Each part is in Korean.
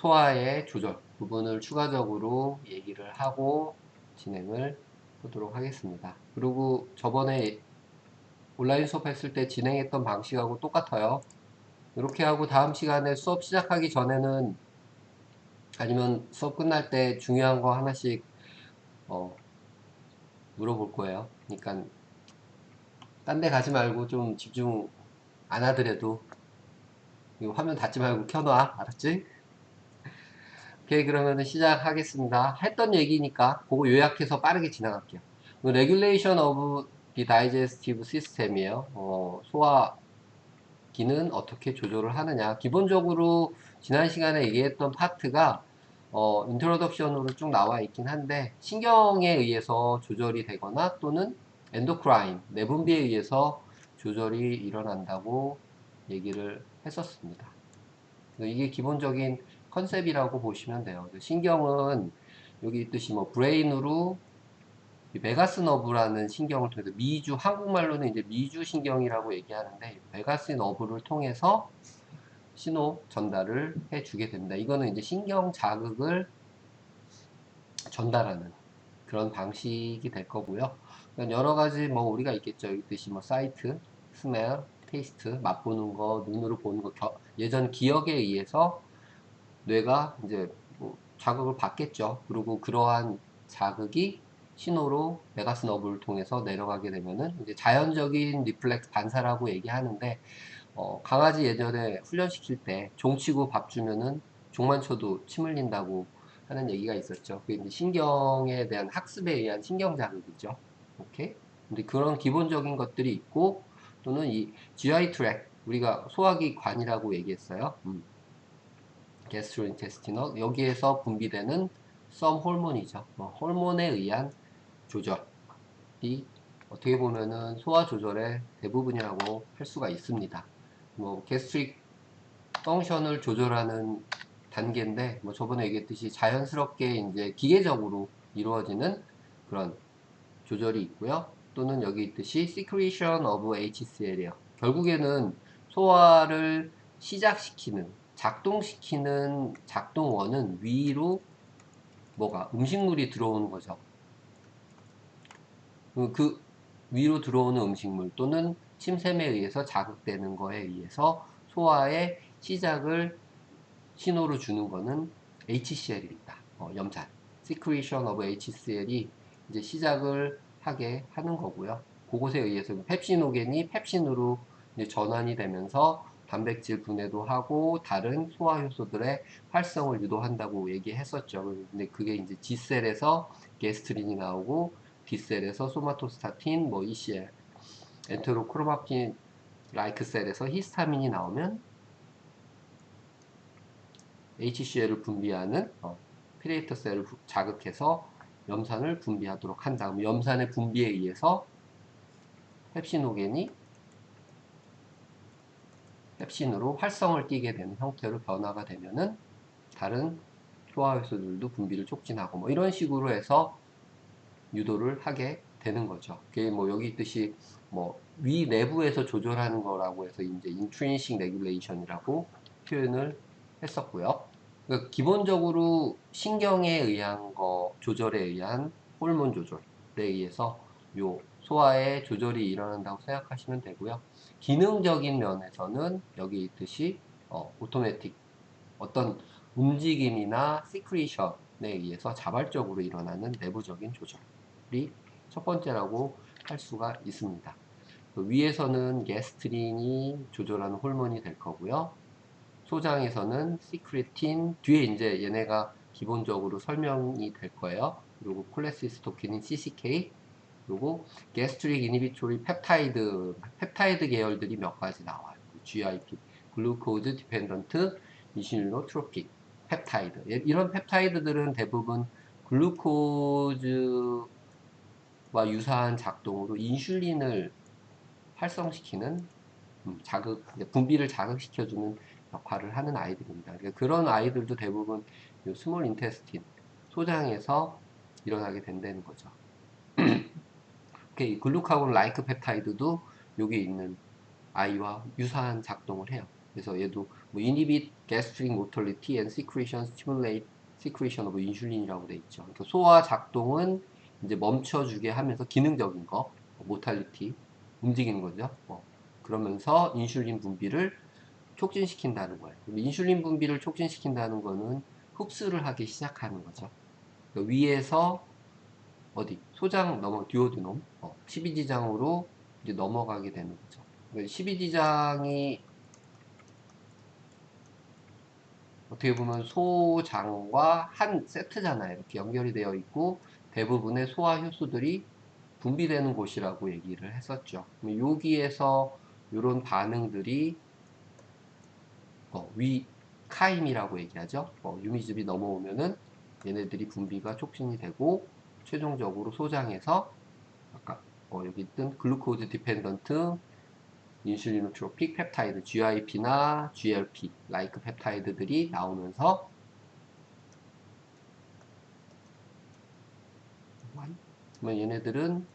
소화의 조절 부분을 추가적으로 얘기를 하고 진행을 하도록 하겠습니다. 그리고 저번에 온라인 수업 했을 때 진행했던 방식하고 똑같아요. 이렇게 하고 다음 시간에 수업 시작하기 전에는 아니면 수업 끝날 때 중요한 거 하나씩 물어볼 거예요. 그러니까 딴 데 가지 말고 좀 집중 안 하더라도 이거 화면 닫지 말고 켜놔. 알았지? 오케이, 그러면 시작하겠습니다. 했던 얘기니까 그거 요약해서 빠르게 지나갈게요. Regulation of the Digestive System이에요. 소화기는 어떻게 조절을 하느냐. 기본적으로 지난 시간에 얘기했던 파트가 인트로덕션으로 쭉 나와 있긴 한데 신경에 의해서 조절이 되거나 또는 엔도크라인, 내분비에 의해서 조절이 일어난다고 얘기를 했었습니다. 이게 기본적인 컨셉이라고 보시면 돼요. 신경은 여기 있듯이 뭐 브레인으로 베가스 너브라는 신경을 통해서 미주, 한국말로는 이제 미주 신경이라고 얘기하는데 베가스 너브를 통해서 신호 전달을 해주게 됩니다. 이거는 이제 신경 자극을 전달하는 그런 방식이 될 거고요. 여러 가지 뭐 우리가 있겠죠. 여기 있듯이 뭐 사이트, 스멜, 테이스트, 맛보는 거, 눈으로 보는 거, 예전 기억에 의해서 뇌가 이제 뭐 자극을 받겠죠. 그리고 그러한 자극이 신호로 베가스 너브를 통해서 내려가게 되면은 이제 자연적인 리플렉스 반사라고 얘기하는데 강아지 예전에 훈련시킬 때 종 치고 밥 주면은 종만 쳐도 침 흘린다고 하는 얘기가 있었죠. 그게 이제 신경에 대한 학습에 의한 신경 자극이죠. 오케이? 근데 그런 기본적인 것들이 있고 또는 이 GI 트랙 우리가 소화기관이라고 얘기했어요. gastrointestinal 여기에서 분비되는 some 호르몬이죠. 호르몬에 의한 조절이 어떻게 보면은 소화 조절의 대부분이라고 할 수가 있습니다. 뭐 gastric 펑션을 조절하는 단계인데 뭐 저번에 얘기했듯이 자연스럽게 이제 기계적으로 이루어지는 그런 조절이 있고요. 또는 여기 있듯이 secretion of HCl이에요. 결국에는 소화를 시작시키는 작동시키는 작동원은 위로 뭐가 음식물이 들어오는 거죠. 그 위로 들어오는 음식물 또는 침샘에 의해서 자극되는 거에 의해서 소화의 시작을 신호를 주는 거는 HCl입니다. 염산. secretion of HCl이 이제 시작을 하게 하는 거고요. 그것에 의해서 펩시노겐이 펩신으로 이제 전환이 되면서 단백질 분해도 하고 다른 소화 효소들의 활성을 유도한다고 얘기했었죠. 근데 그게 이제 G셀에서 게스트린이 나오고 D셀에서 소마토스타틴, 뭐 ECL, 엔테로크로마틴 라이크 셀에서 히스타민이 나오면 HCL을 분비하는 피레이터 셀을 자극해서 염산을 분비하도록 한 다음 염산의 분비에 의해서 펩시노겐이 펩신으로 활성을 띠게 되는 형태로 변화가 되면은 다른 소화효소들도 분비를 촉진하고 뭐 이런 식으로 해서 유도를 하게 되는 거죠. 그게 뭐 여기 있듯이 뭐 위 내부에서 조절하는 거라고 해서 이제 intrinsic regulation이라고 표현을 했었고요. 그러니까 기본적으로 신경에 의한 거 조절에 의한 호르몬 조절에 의해서 요 소화의 조절이 일어난다고 생각하시면 되고요. 기능적인 면에서는 여기 있듯이 오토매틱 어떤 움직임이나 시크리션에 의해서 자발적으로 일어나는 내부적인 조절이 첫 번째라고 할 수가 있습니다. 그 위에서는 게스트린이 조절하는 호르몬이 될 거고요. 소장에서는 시크리틴 뒤에 이제 얘네가 기본적으로 설명이 될 거예요. 그리고 콜레시스토킨인 CCK 그리고 게스트릭 이니비토리 펩타이드 계열들이 몇 가지 나와요. GIP, 글루코즈 디펜던트 이�슐리노트로픽 펩타이드. 이런 펩타이드들은 대부분 글루코즈와 유사한 작동으로 인슐린을 활성시키는 자극, 분비를 자극시켜주는 역할을 하는 아이들입니다. 그러니까 그런 아이들도 대부분 스몰 인테스틴, 소장에서 일어나게 된다는 거죠. 글루카곤 라이크 펩타이드도 여기 있는 아이와 유사한 작동을 해요. 그래서 얘도 뭐 inhibit gastric motility and secretion stimulate secretion of insulin이라고 돼 있죠. 그러니까 소화 작동은 이제 멈춰주게 하면서 기능적인 거, 모탈리티 움직이는 거죠. 그러면서 인슐린 분비를 촉진시킨다는 거예요. 그럼 인슐린 분비를 촉진시킨다는 거는 흡수를 하기 시작하는 거죠. 그러니까 위에서 어디 소장 넘어 듀오드놈 12지장으로 이제 넘어가게 되는 거죠. 그러니까 12지장이 어떻게 보면 소장과 한 세트잖아요. 이렇게 연결이 되어 있고 대부분의 소화 효소들이 분비되는 곳이라고 얘기를 했었죠. 여기에서 이런 반응들이 카임이라고 얘기하죠. 유미즙이 넘어오면은 얘네들이 분비가 촉진이 되고 최종적으로 소장에서 아까 여기 있던 글루코즈 디펜던트 인슐리노트로픽 펩타이드 GIP나 GLP 라이크 펩타이드들이 나오면서 그러면 얘네들은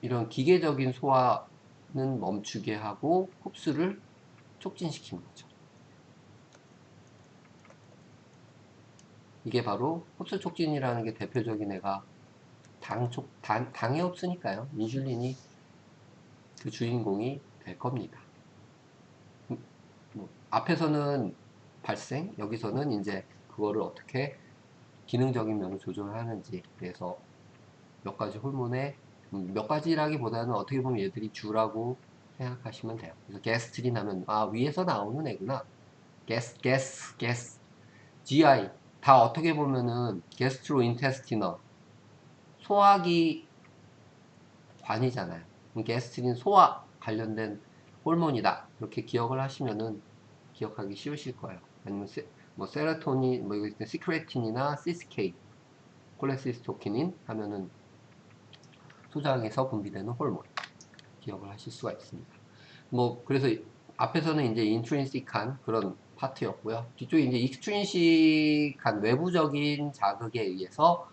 이런 기계적인 소화는 멈추게 하고 흡수를 촉진시키는 거죠. 이게 바로 흡수 촉진이라는 게 대표적인 애가 당이 없으니까요. 인슐린이 그 주인공이 될 겁니다. 앞에서는 발생, 여기서는 이제 그거를 어떻게 기능적인 면을 조절하는지, 그래서 몇 가지 호르몬에 몇 가지라기보다는 어떻게 보면 얘들이 주라고 생각하시면 돼요. 그래서 게스트린 하면 위에서 나오는 애구나. 게스 GI 다 어떻게 보면은 게스트로 인테스티너 소화기 관이잖아요. 게스트린 소화 관련된 호르몬이다. 이렇게 기억을 하시면은 기억하기 쉬우실 거예요. 아니면 뭐 세로토닌, 뭐 여기 시크레틴이나 시스케이, 콜레시스토키닌 하면은 소장에서 분비되는 호르몬 기억을 하실 수가 있습니다. 뭐 그래서 앞에서는 이제 인트린식한 그런 파트였고요. 뒤쪽에 이제 익스트린식한 외부적인 자극에 의해서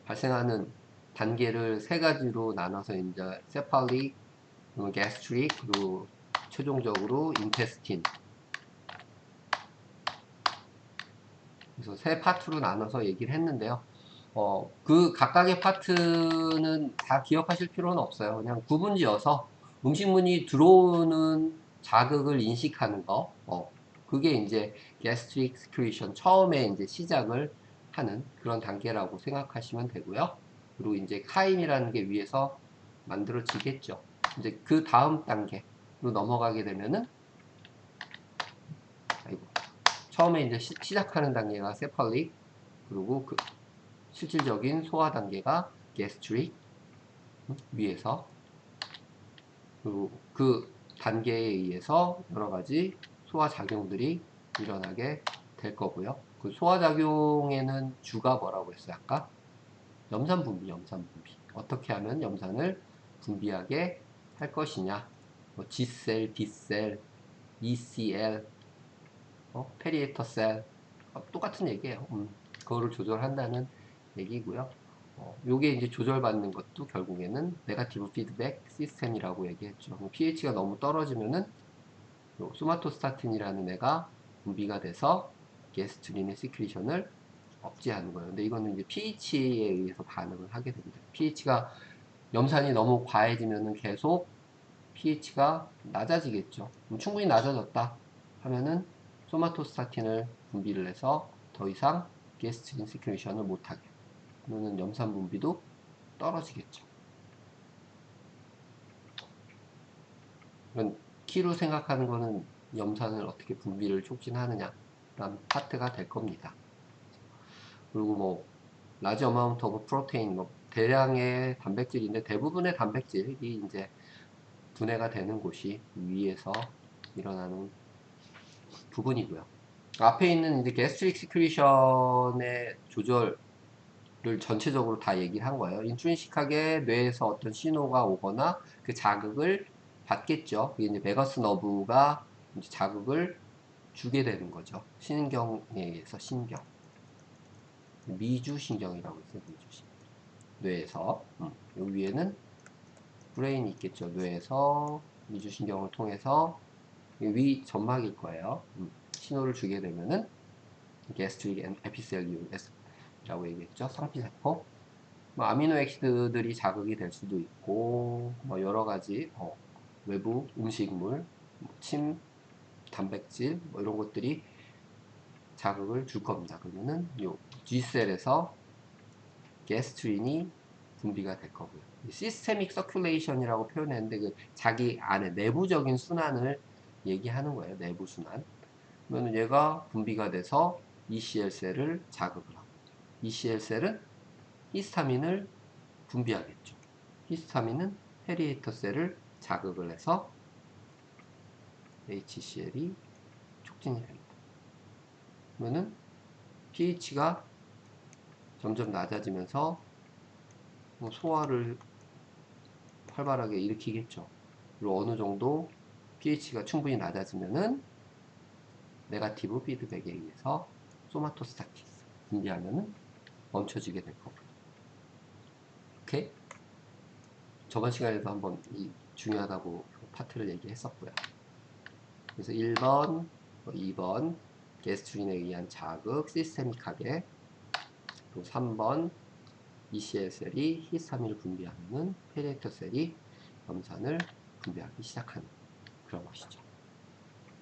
발생하는 단계를 세 가지로 나눠서 이제 세팔릭, 게스트릭, 그리고 최종적으로 인테스틴. 그래서 세 파트로 나눠서 얘기를 했는데요. 그 각각의 파트는 다 기억하실 필요는 없어요. 그냥 구분지어서 음식물이 들어오는 자극을 인식하는 거, 그게 이제 gastric secretion 처음에 이제 시작을 하는 그런 단계라고 생각하시면 되고요. 그리고 이제 카인이라는 게 위에서 만들어지겠죠. 이제 그 다음 단계로 넘어가게 되면은, 아이고, 처음에 이제 시작하는 단계가 세팔릭, 그리고 그 실질적인 소화 단계가 게스트릭 위에서, 그리고 그 단계에 의해서 여러 가지 소화 작용들이 일어나게 될 거고요. 그 소화 작용에는 주가 뭐라고 했어요? 아까 염산 분비, 염산 분비. 어떻게 하면 염산을 분비하게 할 것이냐? 뭐 G셀, B셀, ECL, 페리에터 셀, 똑같은 얘기예요. 그거를 조절한다는 얘기고요. 요게 이제 조절받는 것도 결국에는 네가티브 피드백 시스템이라고 얘기했죠. pH가 너무 떨어지면은 요 소마토스타틴이라는 애가 분비가 돼서 게스트린의 시크리션을 억제하는 거예요. 근데 이거는 이제 pH에 의해서 반응을 하게 됩니다. pH가 염산이 너무 과해지면은 계속 pH가 낮아지겠죠. 충분히 낮아졌다 하면은 소마토스타틴을 분비를 해서 더 이상 게스트린 시크리션을 못하게. 그러면 염산 분비도 떨어지겠죠. 그런 키로 생각하는 거는 염산을 어떻게 분비를 촉진하느냐 라는 파트가 될 겁니다. 그리고 뭐 라지 어마운트 오브 프로테인 뭐 대량의 단백질인데 대부분의 단백질이 이제 분해가 되는 곳이 위에서 일어나는 부분이고요. 앞에 있는 이제 게스트릭 시크리션의 조절을 전체적으로 다 얘기를 한 거예요. 인트린식하게 뇌에서 어떤 신호가 오거나 그 자극을 받겠죠. 그게 이제 베거스 너브가 이제 자극을 주게 되는 거죠. 신경에 의해서 신경. 미주신경이라고 있어요. 미주신경. 뇌에서. 여기 위에는 브레인이 있겠죠. 뇌에서 미주신경을 통해서 위 점막일 거예요. 신호를 주게 되면은 게스트릭 에피셀리움이라고 얘기했죠. 상피세포. 뭐 아미노액시드들이 자극이 될 수도 있고 뭐 여러 가지 외부 음식물, 뭐 침, 단백질 뭐 이런 것들이 자극을 줄 겁니다. 그러면은 요 G셀에서 게스트린이 분비가 될 거고요. 시스테믹 서큘레이션이라고 표현했는데 그 자기 안에 내부적인 순환을 얘기하는 거예요. 내부 순환. 그러면 얘가 분비가 돼서 ECL셀을 자극을 하고 ECL셀은 히스타민을 분비하겠죠. 히스타민은 페리에이터 셀을 자극을 해서 HCL이 촉진이 됩니다. 그러면은 pH가 점점 낮아지면서 뭐 소화를 활발하게 일으키겠죠. 그리고 어느 정도 pH가 충분히 낮아지면은 네가티브 피드백에 의해서 소마토스타틴 분비하면은 멈춰지게 될 거고요. 오케이? 저번 시간에도 한번 이 중요하다고 파트를 얘기했었고요. 그래서 1번, 2번 게스트린에 의한 자극 시스테믹하게, 그리고 3번 ECL셀이 히스타민을 분비하면은 페리에터 셀이 염산을 분비하기 시작하는 그런 것이죠.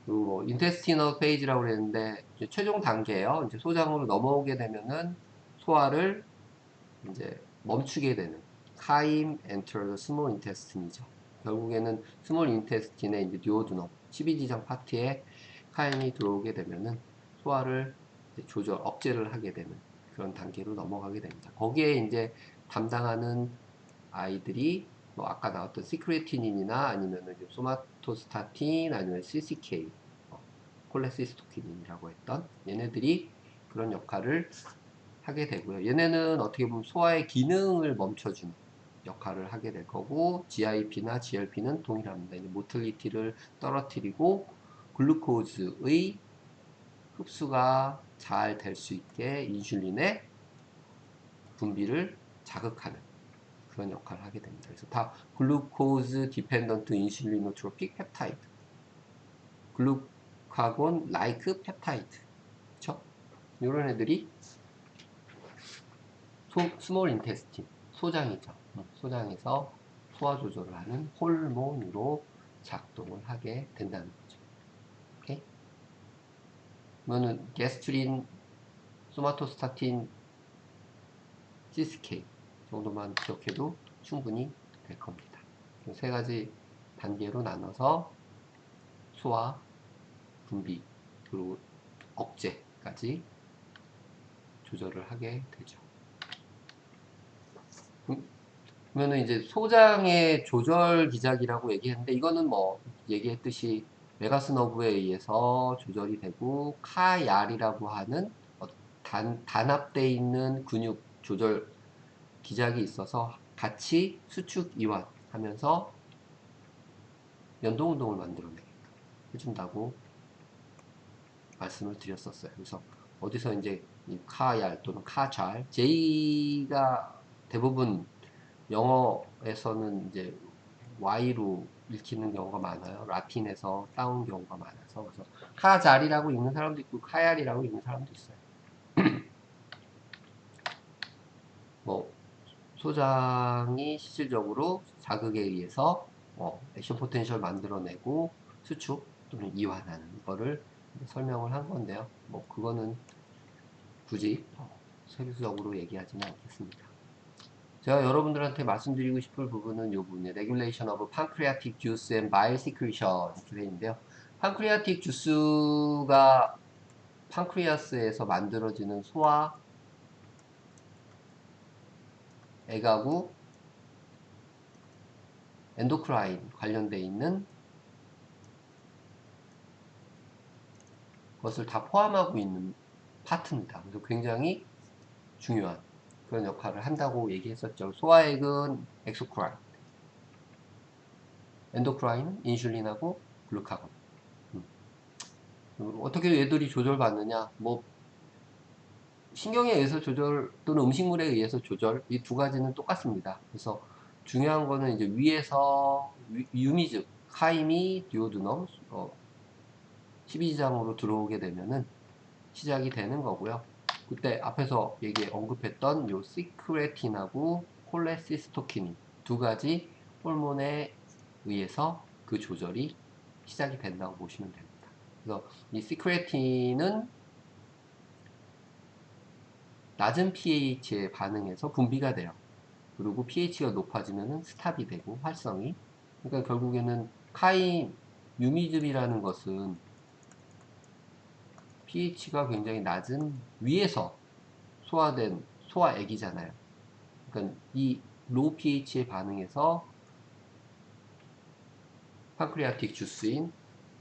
그리고 뭐 인테스티널 페이지라고 그랬는데 이제 최종 단계예요. 이제 소장으로 넘어오게 되면은 소화를 이제 멈추게 되는 카임 엔터 스몰 인테스틴이죠. 결국에는 스몰 인테스틴의 이제 듀오드넘 12지장 파트에 카임이 들어오게 되면은 소화를 이제 조절 억제를 하게 되는 그런 단계로 넘어가게 됩니다. 거기에 이제 담당하는 아이들이 뭐 아까 나왔던 시크레티닌이나 아니면은 소마토스타틴 아니면 CCK 콜레시스토키닌이라고 했던 얘네들이 그런 역할을 하게 되고요. 얘네는 어떻게 보면 소화의 기능을 멈춰주는 역할을 하게 될 거고 GIP나 GLP는 동일합니다. 이제 모틸리티를 떨어뜨리고 글루코즈의 흡수가 잘 될 수 있게 인슐린의 분비를 자극하는 그런 역할을 하게 됩니다. 그래서 다 글루코즈 디펜던트 인슐리노트로픽 펩타이드, 글루카곤 라이크 펩타이드, 그렇죠? 이런 애들이 스몰 인테스틴, 소장이죠. 소장에서 소화 조절을 하는 호르몬으로 작동을 하게 된다는 거죠. 오케이? 그러면은 게스트린, 소마토스타틴, CSK 정도만 기억해도 충분히 될 겁니다. 세 가지 단계로 나눠서 소화, 분비, 그리고 억제까지 조절을 하게 되죠. 그러면은 이제 소장의 조절 기작이라고 얘기했는데 이거는 뭐 얘기했듯이 메가스 너브에 의해서 조절이 되고 카얄이라고 하는 단합되어 있는 근육 조절 기작이 있어서 같이 수축 이완하면서 연동 운동을 만들어내게끔 해준다고 말씀을 드렸었어요. 그래서 어디서 이제 이 카얄 또는 카잘 J가 대부분 영어에서는 이제 Y로 읽히는 경우가 많아요. 라틴에서 따온 경우가 많아서 그래서 카잘이라고 읽는 사람도 있고 카얄이라고 읽는 사람도 있어요. 뭐 소장이 실질적으로 자극에 의해서 액션 포텐셜 만들어내고 수축 또는 이완하는 거를 설명을 한 건데요. 뭐 그거는 굳이 세부적으로 얘기하지는 않겠습니다. 제가 여러분들한테 말씀드리고 싶을 부분은 이 부분이에요. Regulation of Pancreatic Juice and Bile Secretion 이렇게 되어 있는데요. 판크리아틱 주스가 판크리아스에서 만들어지는 소화, 애가구, 엔도크라인 관련되어 있는 것을 다 포함하고 있는 파트입니다. 그래서 굉장히 중요한 그런 역할을 한다고 얘기했었죠. 소화액은 엑소크라인, 엔도크라인은 인슐린하고 글루카곤. 음. 어떻게 얘들이 조절받느냐? 뭐 신경에 의해서 조절 또는 음식물에 의해서 조절 이 두 가지는 똑같습니다. 그래서 중요한 거는 이제 위에서 유미즙, 카이미, 디오드넘, 십이지장으로 들어오게 되면은 시작이 되는 거고요. 그때 앞에서 언급했던 요 시크레틴하고 콜레시스토키닌 두 가지 호르몬에 의해서 그 조절이 시작이 된다고 보시면 됩니다. 그래서 이 시크레틴은 낮은 pH에 반응해서 분비가 돼요. 그리고 pH가 높아지면 스탑이 되고 활성이. 그러니까 결국에는 유미즙이라는 것은 pH가 굉장히 낮은 위에서 소화된 소화액이잖아요. 그러니까 이 로우 pH에 반응해서 판크리아틱 주스인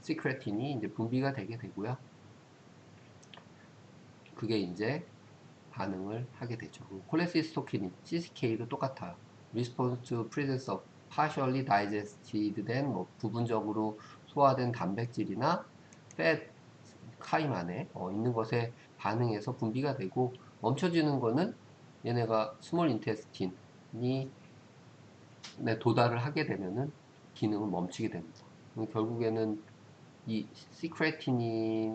시크레틴이 이제 분비가 되게 되고요. 그게 이제 반응을 하게 되죠. 콜레시스토키닌, CCK도 똑같아요. Response to presence of partially digested 된 부분적으로 소화된 단백질이나 fat 카임 안에 있는 것에 반응해서 분비가 되고 멈춰지는 거는 얘네가 스몰 인테스틴이 도달을 하게 되면은 기능을 멈추게 됩니다. 결국에는 이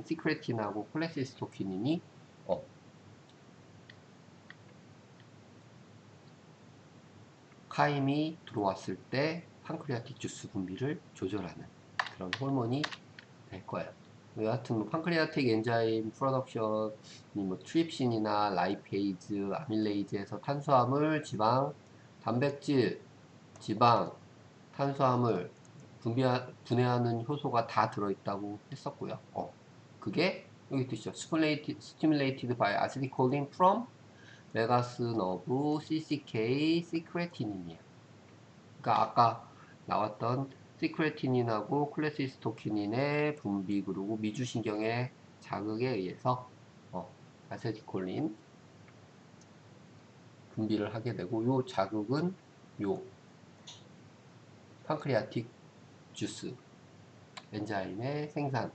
시크레틴하고 콜레시스토키닌이 어, 카임이 들어왔을 때 판크리아틱 주스 분비를 조절하는 그런 호르몬이 될 거예요. 여하튼 판크리아틱 엔자임 프로덕션이 트립신이나 라이페이즈, 아밀레이즈에서 탄수화물, 지방, 단백질, 지방, 탄수화물 분해하는 효소가 다 들어있다고 했었고요. 그게 여기 뜻이죠. stimulated by acetylcholine from 메가스 너브 CCK 시크레티닌이에요. 그러니까 아까 나왔던 시크레티닌하고 콜레시스토키닌의 분비 그리고 미주신경의 자극에 의해서 아세티콜린 분비를 하게 되고 요 자극은 요 판크리아틱 주스 엔자임의 생산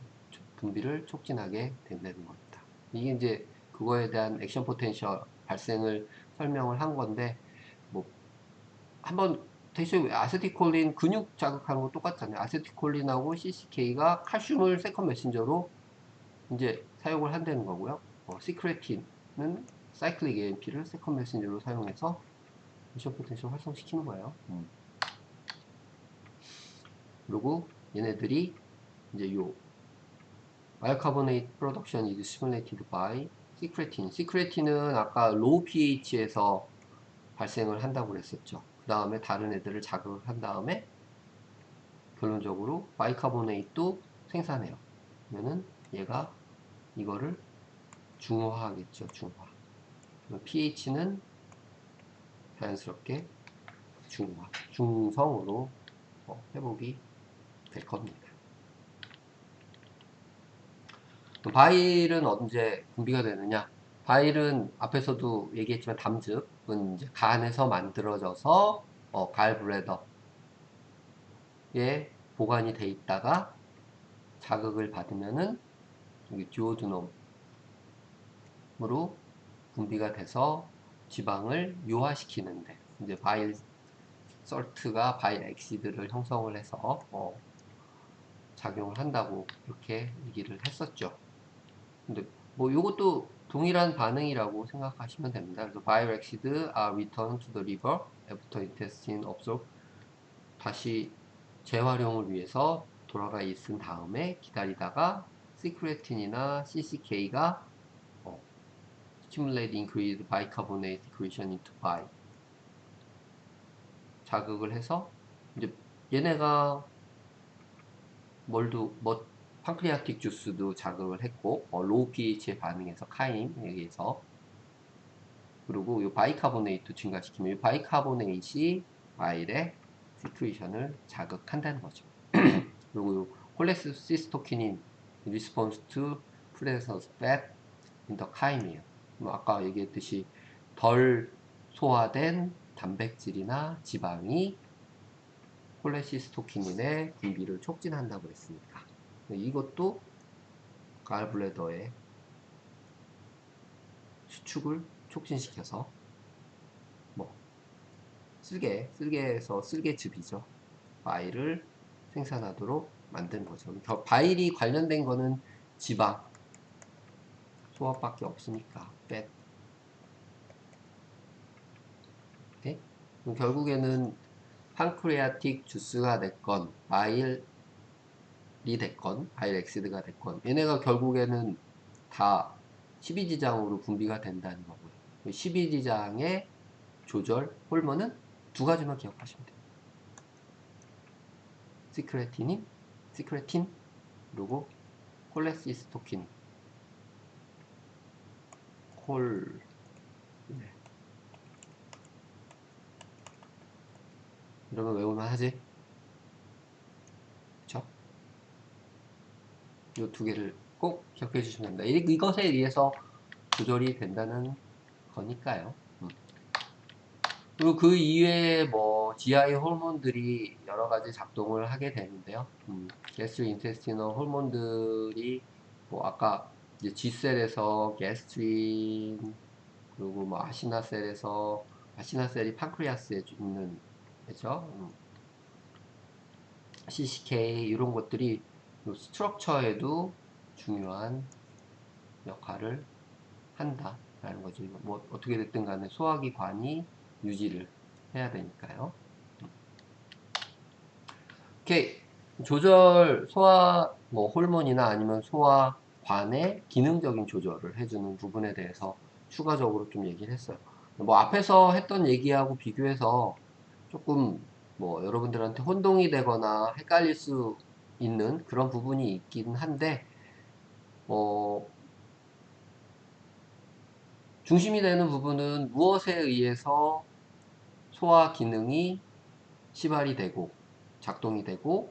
분비를 촉진하게 된다는 겁니다. 이게 이제 그거에 대한 액션 포텐셜 발생을 설명을 한 건데 뭐 한번 대신 아세티콜린 근육 자극하는 거 똑같잖아요. 아세티콜린하고 CCK가 칼슘을 세컨 메신저로 이제 사용을 한다는 거고요. 시크레틴은 사이클릭 AMP를 세컨 메신저로 사용해서 미션 포텐셜 활성시키는 거예요. 그리고 얘네들이 이제 요 바이오카보네이트 프로덕션 is stimulated by 시크레틴. 시크레틴은 아까 로우 pH에서 발생을 한다고 그랬었죠. 그 다음에 다른 애들을 자극을 한 다음에 결론적으로 바이카보네이트도 생산해요. 그러면은 얘가 이거를 중화하겠죠. 중화. pH는 자연스럽게 중성으로 회복이 될 겁니다. 바일은 언제 분비가 되느냐? 바일은 앞에서도 얘기했지만 담즙은 이제 간에서 만들어져서 갈브레더에 보관이 돼 있다가 자극을 받으면은 여기 듀오드넘으로 분비가 돼서 지방을 유화시키는데 이제 바일 솔트가 바일 엑시드를 형성을 해서 작용을 한다고 이렇게 얘기를 했었죠. 근데 뭐 이것도 동일한 반응이라고 생각하시면 됩니다. 그래서 bile exit are returned to the liver after intestine absorb 다시 재활용을 위해서 돌아가 있은 다음에 기다리다가 시크레틴이나 CCK가 stimulate increased bicarbonate secretion into bile 자극을 해서 이제 얘네가 판크리아틱 주스도 자극을 했고 로우 pH에 반응해서 카임에 의해서 그리고 이 바이카보네이트 증가시키면 이 바이카보네이트이 바일의 시크리션을 자극한다는 거죠. 그리고 이 콜레시스토키닌 리스폰스 투 프레서스 fat in the chyme이에요. 아까 얘기했듯이 덜 소화된 단백질이나 지방이 콜레시스토키닌의 분비를 촉진한다고 했으니까 이것도 갈블레더의 수축을 촉진시켜서 뭐 쓸개에서 쓸개즙이죠. 바이를 생산하도록 만드는 거죠. 바일이 관련된 거는 지방, 소화밖에 없으니까 팻. 오케이? 그럼 결국에는 판크레아틱 주스가 됐건 바일이 됐건 바일 엑시드가 됐건 얘네가 결국에는 다 12지장으로 분비가 된다는 거고요. 12지장의 조절 호르몬은 두 가지만 기억하시면 돼요. 시크레틴인, 시크레틴, 그리고 콜레시스토킨, 콜, 네. 이러면 외울만 하지? 그쵸? 이 두 개를 꼭 기억해 주시면 됩니다. 이것에 의해서 조절이 된다는 거니까요. 그리고 그 이외에 뭐 GI 호르몬들이 여러 가지 작동을 하게 되는데요. 게스트릭 인테스티널 호르몬들이 뭐 아까 이제 G셀에서 게스트린 그리고 뭐 아시나셀에서 아시나셀이 판크리아스에 있는 그죠? CCK 이런 것들이 스트럭처에도 중요한 역할을 한다라는 거죠. 뭐 어떻게 됐든 간에 소화기관이 유지를 해야 되니까요. 오케이. 조절 소화 뭐 호르몬이나 아니면 소화관의 기능적인 조절을 해주는 부분에 대해서 추가적으로 좀 얘기를 했어요. 뭐 앞에서 했던 얘기하고 비교해서 조금 뭐 여러분들한테 혼동이 되거나 헷갈릴 수 있는 그런 부분이 있긴 한데 어 중심이 되는 부분은 무엇에 의해서 소화 기능이 시발이 되고 작동이 되고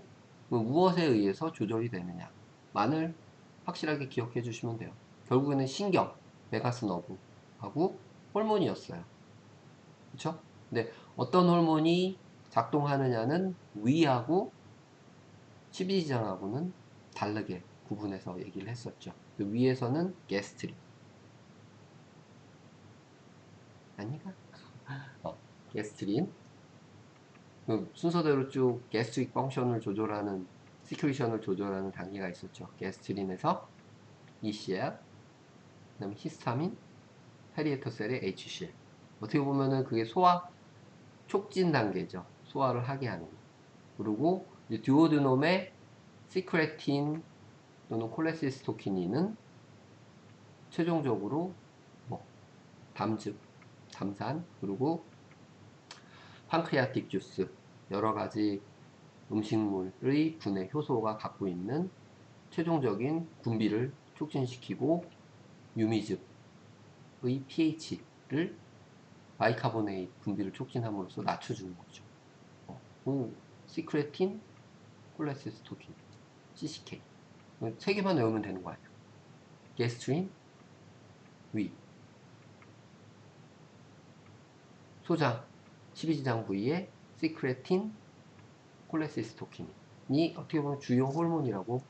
무엇에 의해서 조절이 되느냐만을 확실하게 기억해 주시면 돼요. 결국에는 신경, 베가스 너브하고 호르몬이었어요. 그쵸? 근데 어떤 호르몬이 작동하느냐는 위하고 십이지장하고는 다르게 구분해서 얘기를 했었죠. 그 위에서는 게스트린 아닌가? 게스트린 그 순서대로 쭉 게스트릭 펑션을 조절하는 시크리션을 조절하는 단계가 있었죠. 게스트린에서 ECL, 그다음에 히스타민, 페리에터셀의 HCL. 어떻게 보면은 그게 소화 촉진 단계죠. 소화를 하게 하는 거. 그리고 이제 듀오드놈의 시크레틴 또는 콜레시스토키닌은 최종적으로 뭐 담즙, 담산, 그리고 판크리아틱 주스 여러 가지 음식물의 분해 효소가 갖고 있는 최종적인 분비를 촉진시키고 유미즙의 pH를 바이카보네이트 분비를 촉진함으로써 낮춰주는 거죠. 시크레틴, 콜레시스토킨, CCK 세 개만 외우면 되는 거 아니야. 게스트린, 위, 소장, 12지장 부위에 시크레틴, 콜레시스토킨이 어떻게 보면 주요 호르몬이라고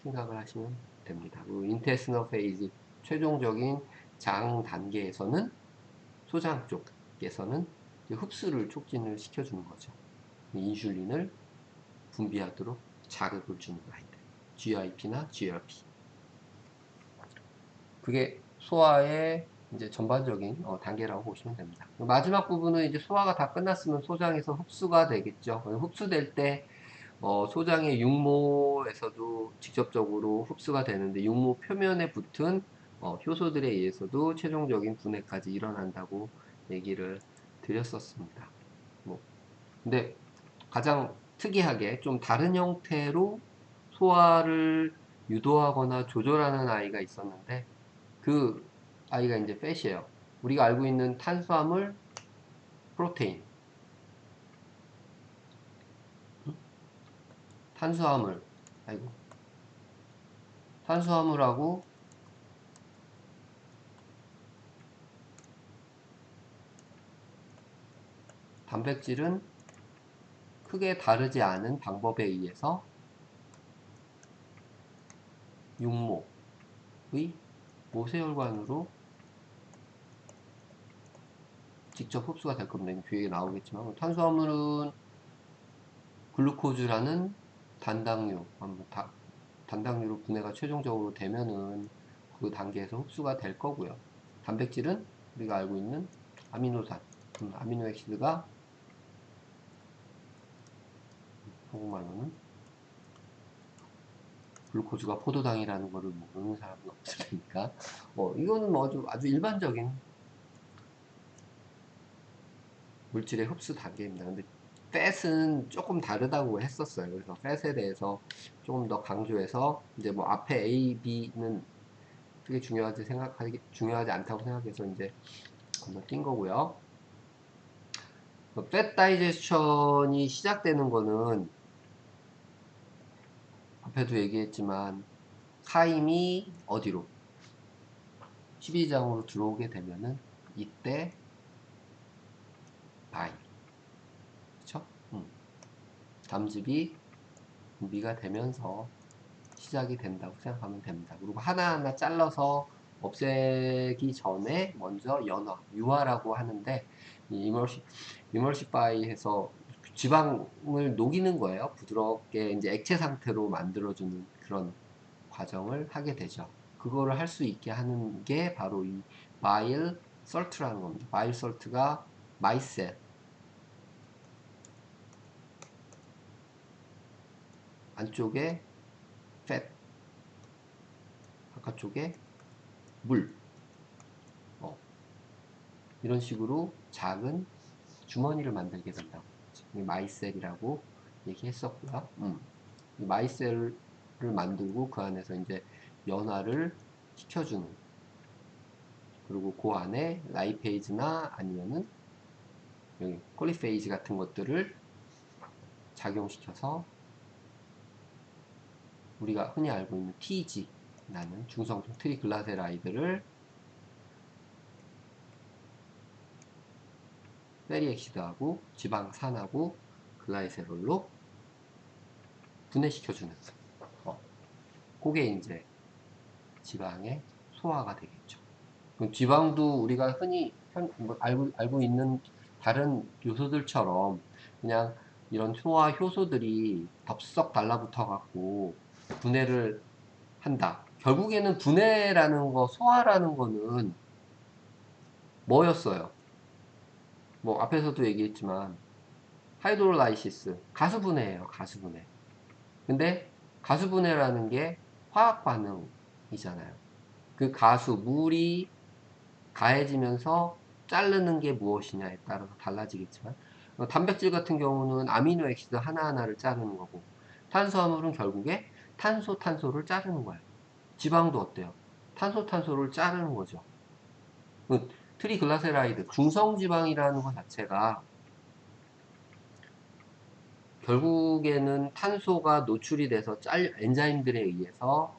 생각을 하시면 됩니다. 그리고 인테스널 페이지 최종적인 장 단계에서는 소장 쪽에서는 흡수를 촉진을 시켜주는 거죠. 인슐린을 분비하도록 자극을 주는 아이들. GIP나 GLP. 그게 소화의 이제 전반적인 단계라고 보시면 됩니다. 마지막 부분은 이제 소화가 다 끝났으면 소장에서 흡수가 되겠죠. 흡수될 때 소장의 육모에서도 직접적으로 흡수가 되는데 육모 표면에 붙은 효소들에 의해서도 최종적인 분해까지 일어난다고 얘기를 드렸었습니다. 뭐, 근데 가장 특이하게 좀 다른 형태로 소화를 유도하거나 조절하는 아이가 있었는데 그 아이가 이제 팻이에요. 우리가 알고 있는 탄수화물, 프로테인, 탄수화물, 아이고, 탄수화물하고 단백질은 크게 다르지 않은 방법에 의해서 육모의 모세혈관으로 직접 흡수가 될 겁니다. 뒤에 나오겠지만 탄수화물은 글루코즈라는 단당류, 단당류로 분해가 최종적으로 되면은 그 단계에서 흡수가 될 거고요. 단백질은 우리가 알고 있는 아미노산, 아미노액시드가 한국말로는 글루코즈가 포도당이라는 것을 모르는 사람은 없을 테니까 이거는 뭐 아주 일반적인 물질의 흡수 단계입니다. 근데 팻은 조금 다르다고 했었어요. 그래서 팻에 대해서 조금 더 강조해서 이제 뭐 앞에 A, B는 그게 중요하지 않다고 생각해서 이제 건너뛴 거고요. 팻 다이제션이 시작되는 거는 앞에도 얘기했지만 카임이 어디로 12장으로 들어오게 되면은 이때 바이 그쵸? 담즙이 분비가 되면서 시작이 된다고 생각하면 됩니다. 그리고 하나하나 잘라서 없애기 전에 먼저 유화라고 하는데 이 이머시파이해서 지방을 녹이는 거예요. 부드럽게 이제 액체 상태로 만들어주는 그런 과정을 하게 되죠. 그거를 할 수 있게 하는 게 바로 이 바일 설트라는 겁니다. 바일 설트가 마이셀 안쪽에 팻 바깥쪽에 물 이런 식으로 작은 주머니를 만들게 된다고 마이셀이라고 얘기했었고요. 이 마이셀을 만들고 그 안에서 이제 연화를 시켜주는 그리고 그 안에 라이페이즈나 아니면은 여기 콜리페이즈 같은 것들을 작용시켜서 우리가 흔히 알고 있는 TG 라는 중성층 트리글라세라이드를 페리엑시드하고 지방산하고 글라이세롤로 분해시켜주는 그게 이제 지방의 소화가 되겠죠. 지방도 우리가 흔히 뭐 알고 있는 다른 요소들처럼 그냥 이런 소화 효소들이 덥석 달라붙어 갖고 분해를 한다. 결국에는 분해라는 거, 소화라는 거는 뭐였어요? 뭐 앞에서도 얘기했지만 하이드롤라이시스, 가수분해예요. 가수분해. 근데 가수분해라는 게 화학 반응이잖아요. 그 물이 가해지면서 자르는 게 무엇이냐에 따라서 달라지겠지만 단백질 같은 경우는 아미노액시드 하나하나를 자르는 거고 탄수화물은 결국에 탄소를 자르는 거예요. 지방도 어때요? 탄소를 자르는 거죠. 트리글라세라이드, 중성지방이라는 것 자체가 결국에는 탄소가 노출이 돼서 엔자임들에 의해서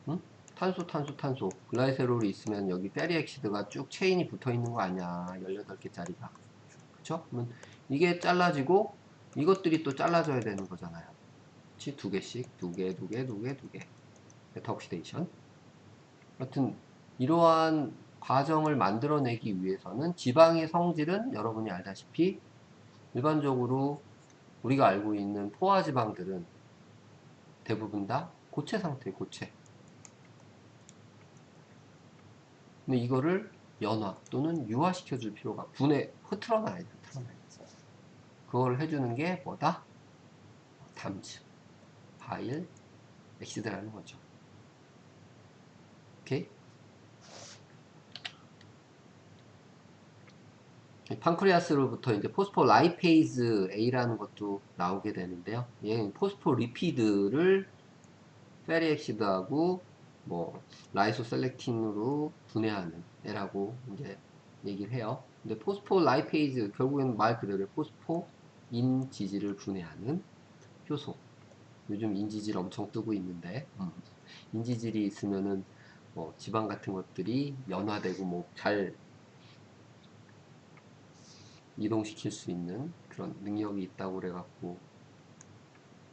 응? 탄소 글라이세롤이 있으면 여기 페리엑시드가 쭉 체인이 붙어 있는 거 아니야 18개짜리가 그쵸? 그러면 이게 잘라지고 이것들이 또 잘라져야 되는 거잖아요 그치? 두 개씩 두 개 베타 옥시데이션 하여튼 이러한 과정을 만들어내기 위해서는 지방의 성질은 여러분이 알다시피 일반적으로 우리가 알고 있는 포화지방들은 대부분 다 고체 상태 고체 근데 이거를 연화 또는 유화시켜 줄 필요가 흐트러놔야지. 그걸 해주는 게 뭐다? 담즙, 바일, 엑시드라는 거죠. 오케이? 판크리아스로부터 이제 포스포라이페이즈 A라는 것도 나오게 되는데요. 얘 포스포리피드를 페리엑시드하고 뭐 라이소셀렉틴으로 분해하는 애라고 이제 얘기를 해요. 근데 포스포라이페이즈 결국에는 말 그대로 포스포인 지질을 분해하는 효소. 요즘 인지질 엄청 뜨고 있는데 인지질이 있으면은 뭐 지방 같은 것들이 연화되고 뭐 잘 이동시킬 수 있는 그런 능력이 있다고 그래갖고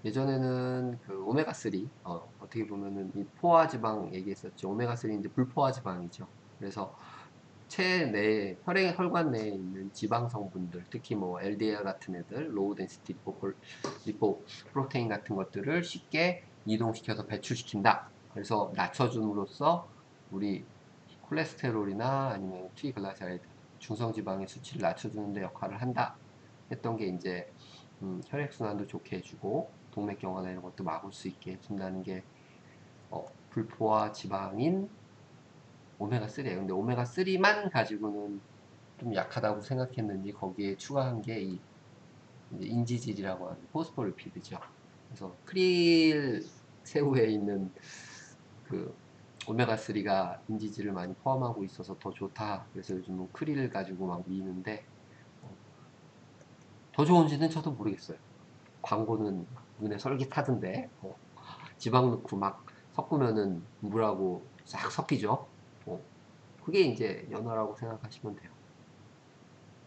예전에는 그 오메가3 어떻게 보면은 이 포화지방 얘기했었죠. 오메가3 이제 불포화지방이죠. 그래서 체내 혈관 내에 있는 지방 성분들, 특히 뭐 LDL 같은 애들, 로우 덴시티 리포 프로테인 같은 것들을 쉽게 이동시켜서 배출시킨다. 그래서 낮춰줌으로써 우리 콜레스테롤이나 아니면 트리글라세라이드 중성 지방의 수치를 낮춰주는 데 역할을 한다. 했던 게 이제 혈액순환도 좋게 해주고 동맥경화나 이런 것도 막을 수 있게 해준다는 게 불포화 지방인 오메가3예요. 근데 오메가3만 가지고는 좀 약하다고 생각했는지 거기에 추가한 게 이 인지질이라고 하는 포스포리피드죠. 그래서 크릴 새우에 있는 그 오메가3가 인지질을 많이 포함하고 있어서 더 좋다. 그래서 요즘은 크릴을 가지고 막 미는데 더 좋은지는 저도 모르겠어요. 광고는 눈에 솔깃하던데 지방 넣고 막 섞으면은 물하고 싹 섞이죠. 그게 이제 연어라고 생각하시면 돼요.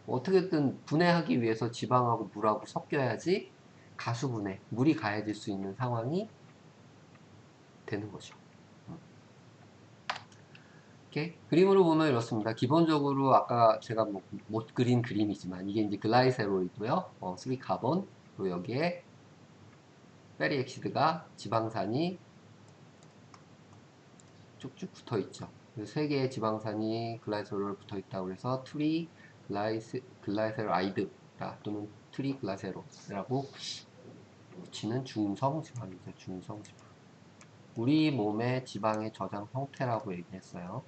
어떻게든 분해하기 위해서 지방하고 물하고 섞여야지 가수분해, 물이 가해질 수 있는 상황이 되는 거죠. 이렇게 그림으로 보면 이렇습니다. 기본적으로 아까 제가 못 그린 그림이지만 이게 이제 글라이세롤이고요. 3카본 그리고 여기에 페리엑시드가 지방산이 쭉쭉 붙어 있죠. 세 개의 지방산이 글라이세롤 붙어 있다고 해서 글라이세라이드라 또는 트리글라세롤이라고 붙이는 중성 지방이죠. 중성 지방. 우리 몸의 지방의 저장 형태라고 얘기했어요.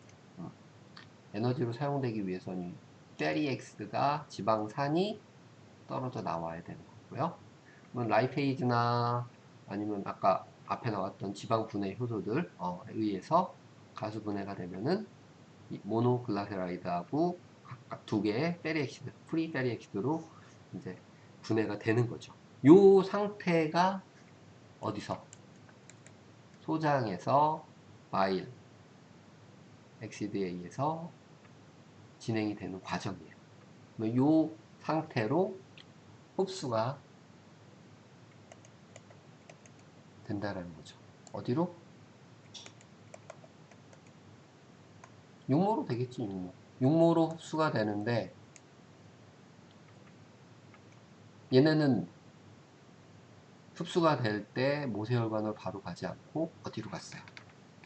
에너지로 사용되기 위해서는 페리엑스가 지방산이 떨어져 나와야 되는 거고요. 그러면 라이페이즈나 아니면 아까 앞에 나왔던 지방 분해 효소들에 의해서 가수 분해가 되면은 이 모노글라세라이드하고 각각 두 개의 페리엑시드, 프리 페리엑시드로 이제 분해가 되는 거죠. 요 상태가 어디서? 소장에서 바일, 엑시드에 의해서 진행이 되는 과정이에요. 이 상태로 흡수가 된다는 거죠. 어디로? 육모로 되겠지, 육모. 육모로 흡수가 되는데 얘네는 흡수가 될 때 모세혈관으로 바로 가지 않고 어디로 갔어요?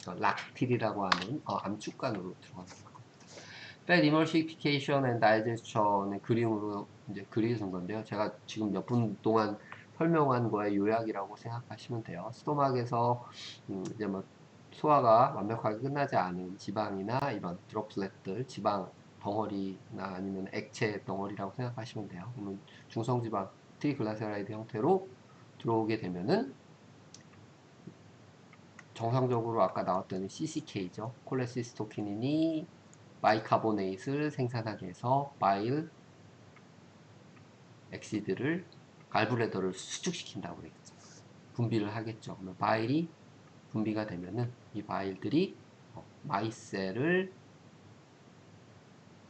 락틸이라고 하는 암축관으로 들어가는 겁니다. Fat emulsification and digestion의 그림으로 이제 그려준 건데요. 제가 지금 몇 분 동안 설명한 거의 요약이라고 생각하시면 돼요. 스토막에서 이제 뭐 소화가 완벽하게 끝나지 않은 지방이나 이런 드롭플렛들, 지방 덩어리나 아니면 액체 덩어리라고 생각하시면 돼요. 그러면 중성지방 트리글라세라이드 형태로 들어오게 되면은 정상적으로 아까 나왔던 CCK죠. 콜레시스토키닌이 바이카보네이트를 생산하게 해서 바일 엑시드를 갈브레더를 수축시킨다고 그랬죠. 분비를 하겠죠. 그러면 바일이 분비가 되면은 이 바일들이 마이셀을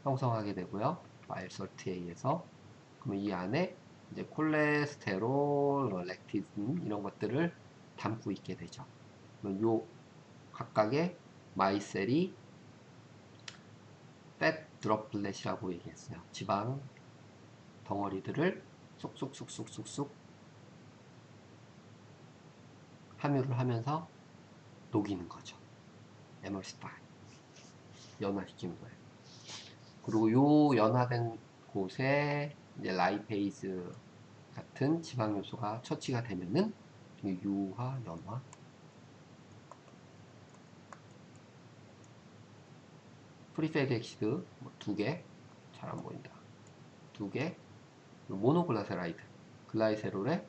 형성하게 되고요. 바일설트에 의해서 그러면 이 안에 이제 콜레스테롤, 렉틴 이런 것들을 담고 있게 되죠. 그러면 요 각각의 마이셀이 팻 드롭플렛이라고 얘기했어요. 지방 덩어리들을 쏙쏙쏙쏙쏙쏙 함유를 하면서 녹이는 거죠. 에멀시파이. 연화시키는 거예요. 그리고 요 연화된 곳에 이제 라이페이즈 같은 지방 요소가 처치가 되면은 유화, 연화, 프리페드 엑시드 두 개, 잘 안 보인다. 두 개, 모노글라세라이드, 글라이세롤에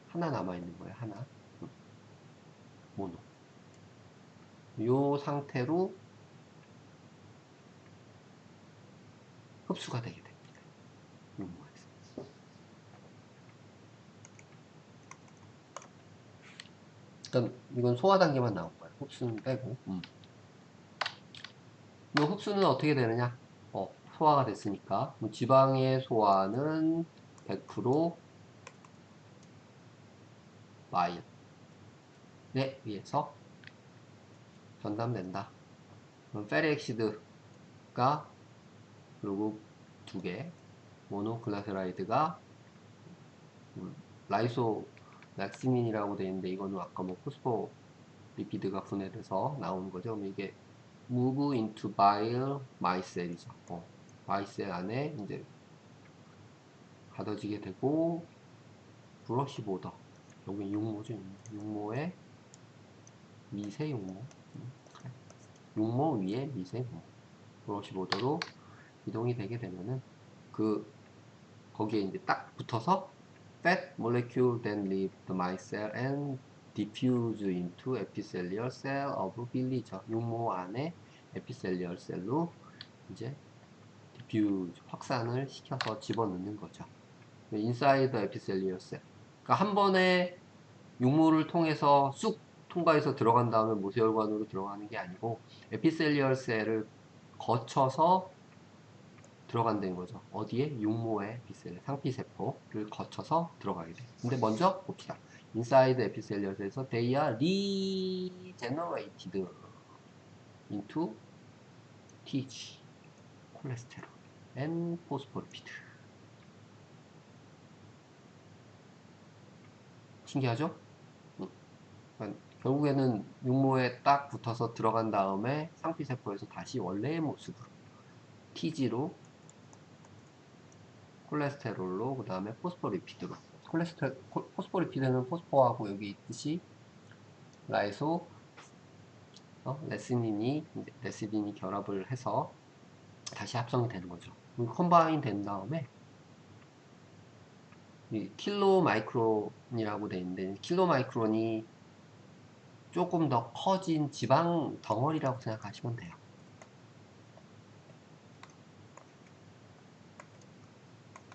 하나 남아 있는 거예요. 하나, 모노. 요 상태로 흡수가 되게 됩니다. 육모에서. 그러니까 이건 소화 단계만 나온 거예요. 흡수는 빼고. 이 흡수는 어떻게 되느냐? 소화가 됐으니까 지방의 소화는 100% 마일에 의해서 전담된다. 그럼 페리엑시드가 그리고 두 개, 모노글라세라이드가 라이소 락시민이라고 되어 있는데 이거는 아까 뭐 포스포 리피드가 분해돼서 나오는 거죠. 그럼 이게 move into bile micell이죠. 마이셀 안에 이제 가둬지게 되고 브러시 보더 여기 육모죠. 육모에 미세육모 육모 위에 미세육모 브러시 보더로 이동이 되게 되면은 그 거기에 이제 딱 붙어서 fat molecule then leave the micelle and diffuse into epithelial cell of villi죠. 육모 안에 에피셀리얼 셀로 이제 diffuse 확산을 시켜서 집어넣는 거죠. inside the epithelial cell. 그러니까 한 번에 육모를 통해서 쑥 통과해서 들어간 다음에 모세혈관으로 들어가는 게 아니고 에피셀리얼 셀을 거쳐서 들어간다는 거죠. 어디에? 육모의 에피셀, 상피세포를 거쳐서 들어가게 돼요. 근데 먼저 봅시다. inside epithelial cell에서 they are regenerated into TH, 콜레스테롤, and 포스포리피드. 신기하죠? 그러니까 결국에는 육모에 딱 붙어서 들어간 다음에 상피세포에서 다시 원래의 모습으로 TG로 콜레스테롤로 그 다음에 포스포리피드로 포스포리피드는 포스포하고 여기 있듯이 라이소 레시닌이 결합을 해서 다시 합성이 되는 거죠. 컴바인 된 다음에 이 킬로 마이크론이라고 되어 있는데 킬로 마이크론이 조금 더 커진 지방 덩어리라고 생각하시면 돼요.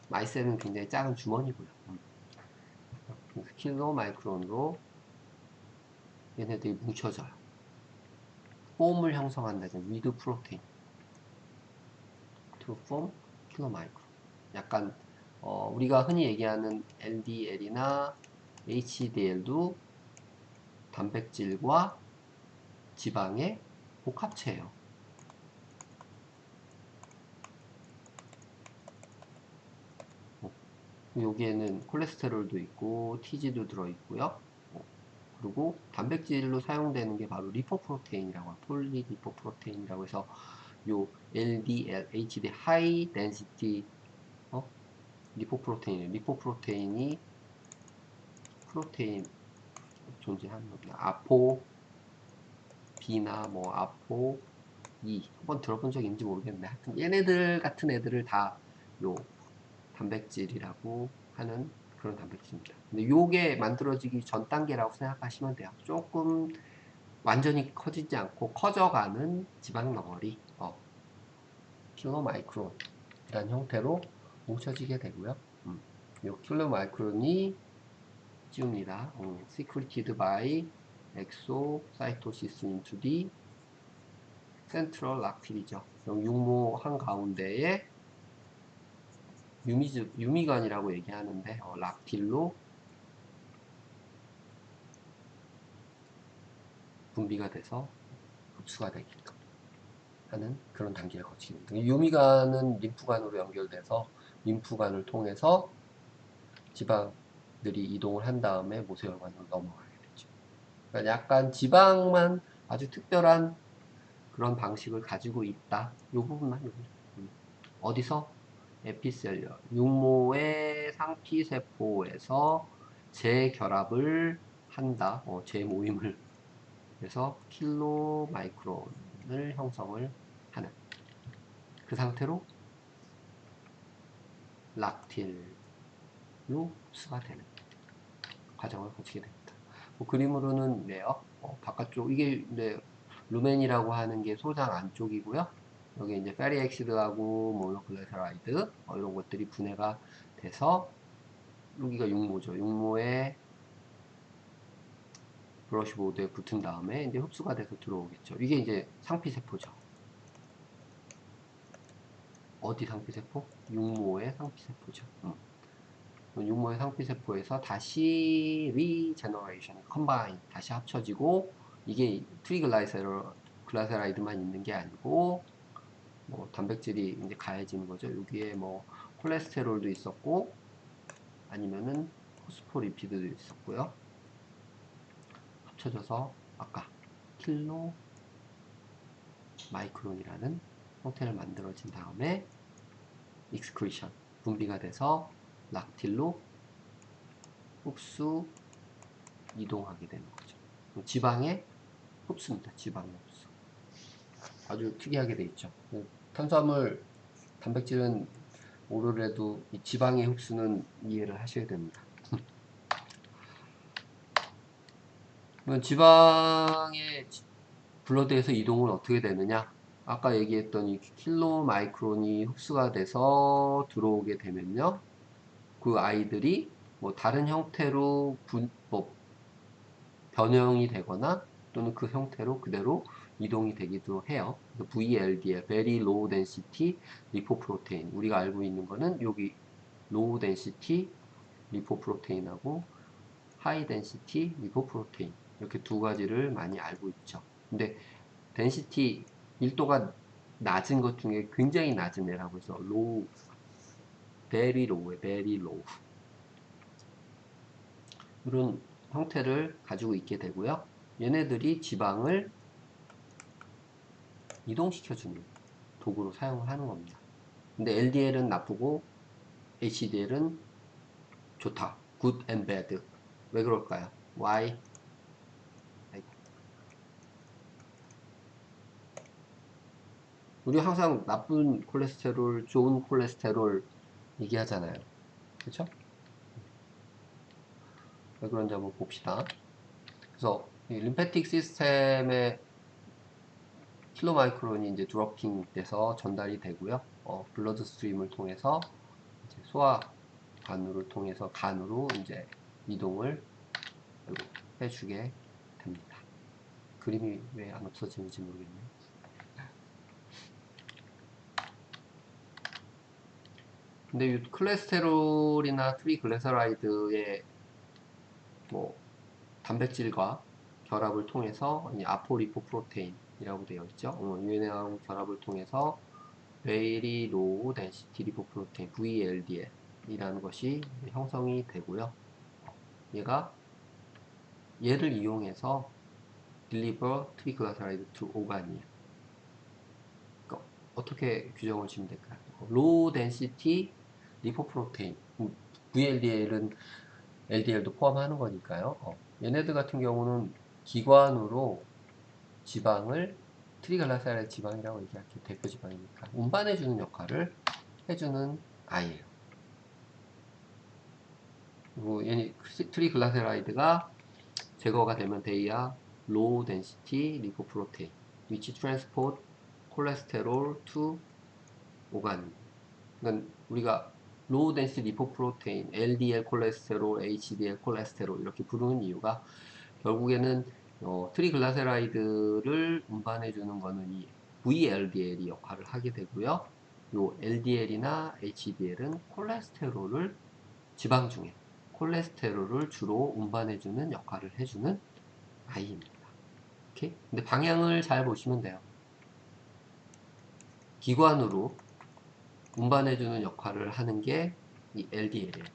마이셀은 굉장히 작은 주머니고요. 킬로 마이크론으로 얘네들이 뭉쳐져요. 폼을 형성한다죠. 위드 프로테인 to form 킬로 마이크론. 약간 우리가 흔히 얘기하는 LDL이나 HDL도 단백질과 지방의 복합체예요. 여기에는 콜레스테롤도 있고 TG도 들어있고요. 그리고 단백질로 사용되는 게 바로 리포프로테인이라고 해요. 폴리리포프로테인이라고 해서 요 LDL, HDL, 하이 덴시티 리포프로테인, 리포프로테인이 프로테인 존재하는 겁니다. 아포 B나 뭐 아포 E 한번 들어본 적 있는지 모르겠는데 하여튼 얘네들 같은 애들을 다 요 단백질이라고 하는 그런 단백질입니다. 근데 요게 만들어지기 전 단계라고 생각하시면 돼요. 조금 완전히 커지지 않고 커져가는 지방 덩어리 킬로 마이크론 이란 형태로 뭉쳐지게 되고요. 요 킬로 마이크론이 찌웁니다. secreted by exocytosis into the central 락틸이죠. 육모 한가운데에 유미관이라고 얘기하는데 락틸로 분비가 돼서 흡수가 되게끔 하는 그런 단계를 거치게 됩니다. 유미관은 림프관으로 연결돼서 림프관을 통해서 지방들이 이동을 한 다음에 모세혈관으로 넘어가게 되죠. 그러니까 약간 지방만 아주 특별한 그런 방식을 가지고 있다. 이 부분만 어디서? 에피셀리얼 육모의 상피세포에서 재결합을 한다. 재모임을 해서 킬로 마이크론을 형성을 하는 그 상태로 락틸로 흡수가 되는 과정을 거치게 됩니다. 그림으로는 네요. 바깥쪽 이게 네, 루멘이라고 하는 게 소장 안쪽이고요. 여기 이제 페리엑시드하고 모노클레세라이드 이런 것들이 분해가 돼서 여기가 육모죠. 육모에 브러쉬보드에 붙은 다음에 이제 흡수가 돼서 들어오겠죠. 이게 이제 상피세포죠. 어디 상피세포? 육모의 상피세포죠. 육모의 상피세포에서 다시 리제너레이션, 컴바인, 다시 합쳐지고 이게 트리글라이세롤 글라세라이드만 있는 게 아니고 뭐 단백질이 이제 가해지는 거죠. 여기에 뭐 콜레스테롤도 있었고 아니면은 포스포리피드도 있었고요. 합쳐져서 아까 킬로 마이크론이라는 형태를 만들어진 다음에 익스크리션 분비가 돼서 락틸로 흡수 이동하게 되는 거죠. 지방의 흡수입니다. 지방의 흡수. 아주 특이하게 돼 있죠. 탄수화물, 단백질은 오르래도 이 지방의 흡수는 이해를 하셔야 됩니다. 지방의 블러드에서 이동은 어떻게 되느냐? 아까 얘기했던 이 킬로 마이크론이 흡수가 돼서 들어오게 되면요. 그 아이들이 뭐 다른 형태로 뭐 변형이 되거나 또는 그 형태로 그대로 이동이 되기도 해요. 그래서 VLDL, Very Low Density Lipoprotein. 우리가 알고 있는 거는 여기 Low Density Lipoprotein하고 High Density Lipoprotein. 이렇게 두 가지를 많이 알고 있죠. 근데 density, 밀도가 낮은 것 중에 굉장히 낮은 애라고 해서 low, very low에 very low. 이런 형태를 가지고 있게 되고요. 얘네들이 지방을 이동시켜주는 도구로 사용을 하는 겁니다. 근데 LDL은 나쁘고 HDL은 좋다. good and bad. 왜 그럴까요? Why? 아이고. 우리 항상 나쁜 콜레스테롤, 좋은 콜레스테롤 얘기하잖아요. 그렇죠? 왜 그런지 한번 봅시다. 그래서 이 림페틱 시스템의 킬로마이크론이 이제 드로핑 돼서 전달이 되고요. 블러드 스트림을 통해서 이제 소화관으로 통해서 간으로 이제 이동을 해주게 됩니다. 그림이 왜 안 없어지는지 모르겠네요. 근데 이 콜레스테롤이나 트리글레서라이드의 뭐 단백질과 결합을 통해서 아포리포프로테인이라고 되어 있죠. 얘네하고 결합을 통해서 Very Low Density Lipoprotein VLDL이라는 것이 형성이 되고요. 얘가 얘를 이용해서 deliver triglyceride to organ이에요. 그러니까 어떻게 규정을 지으면 될까요? Low Density Lipoprotein VLDL은 LDL도 포함하는 거니까요. 얘네들 같은 경우는 기관으로 지방을 트리글라세라이드 지방이라고 얘기할게요. 대표 지방이니까 운반해주는 역할을 해주는 아이예요. 그리고 얘 트리글라세라이드가 제거가 되면 돼야 low density lipoprotein which transport cholesterol to organ. 그러니까 우리가 low density lipoprotein, LDL 콜레스테롤, HDL 콜레스테롤 이렇게 부르는 이유가 결국에는 트리글라세라이드를 운반해 주는 거는 이 VLDL이 역할을 하게 되고요. 요 LDL이나 HDL은 콜레스테롤을 지방 중에 콜레스테롤을 주로 운반해주는 역할을 해주는 아이입니다. 오케이? 근데 방향을 잘 보시면 돼요. 기관으로 운반해주는 역할을 하는 게 이 LDL이에요.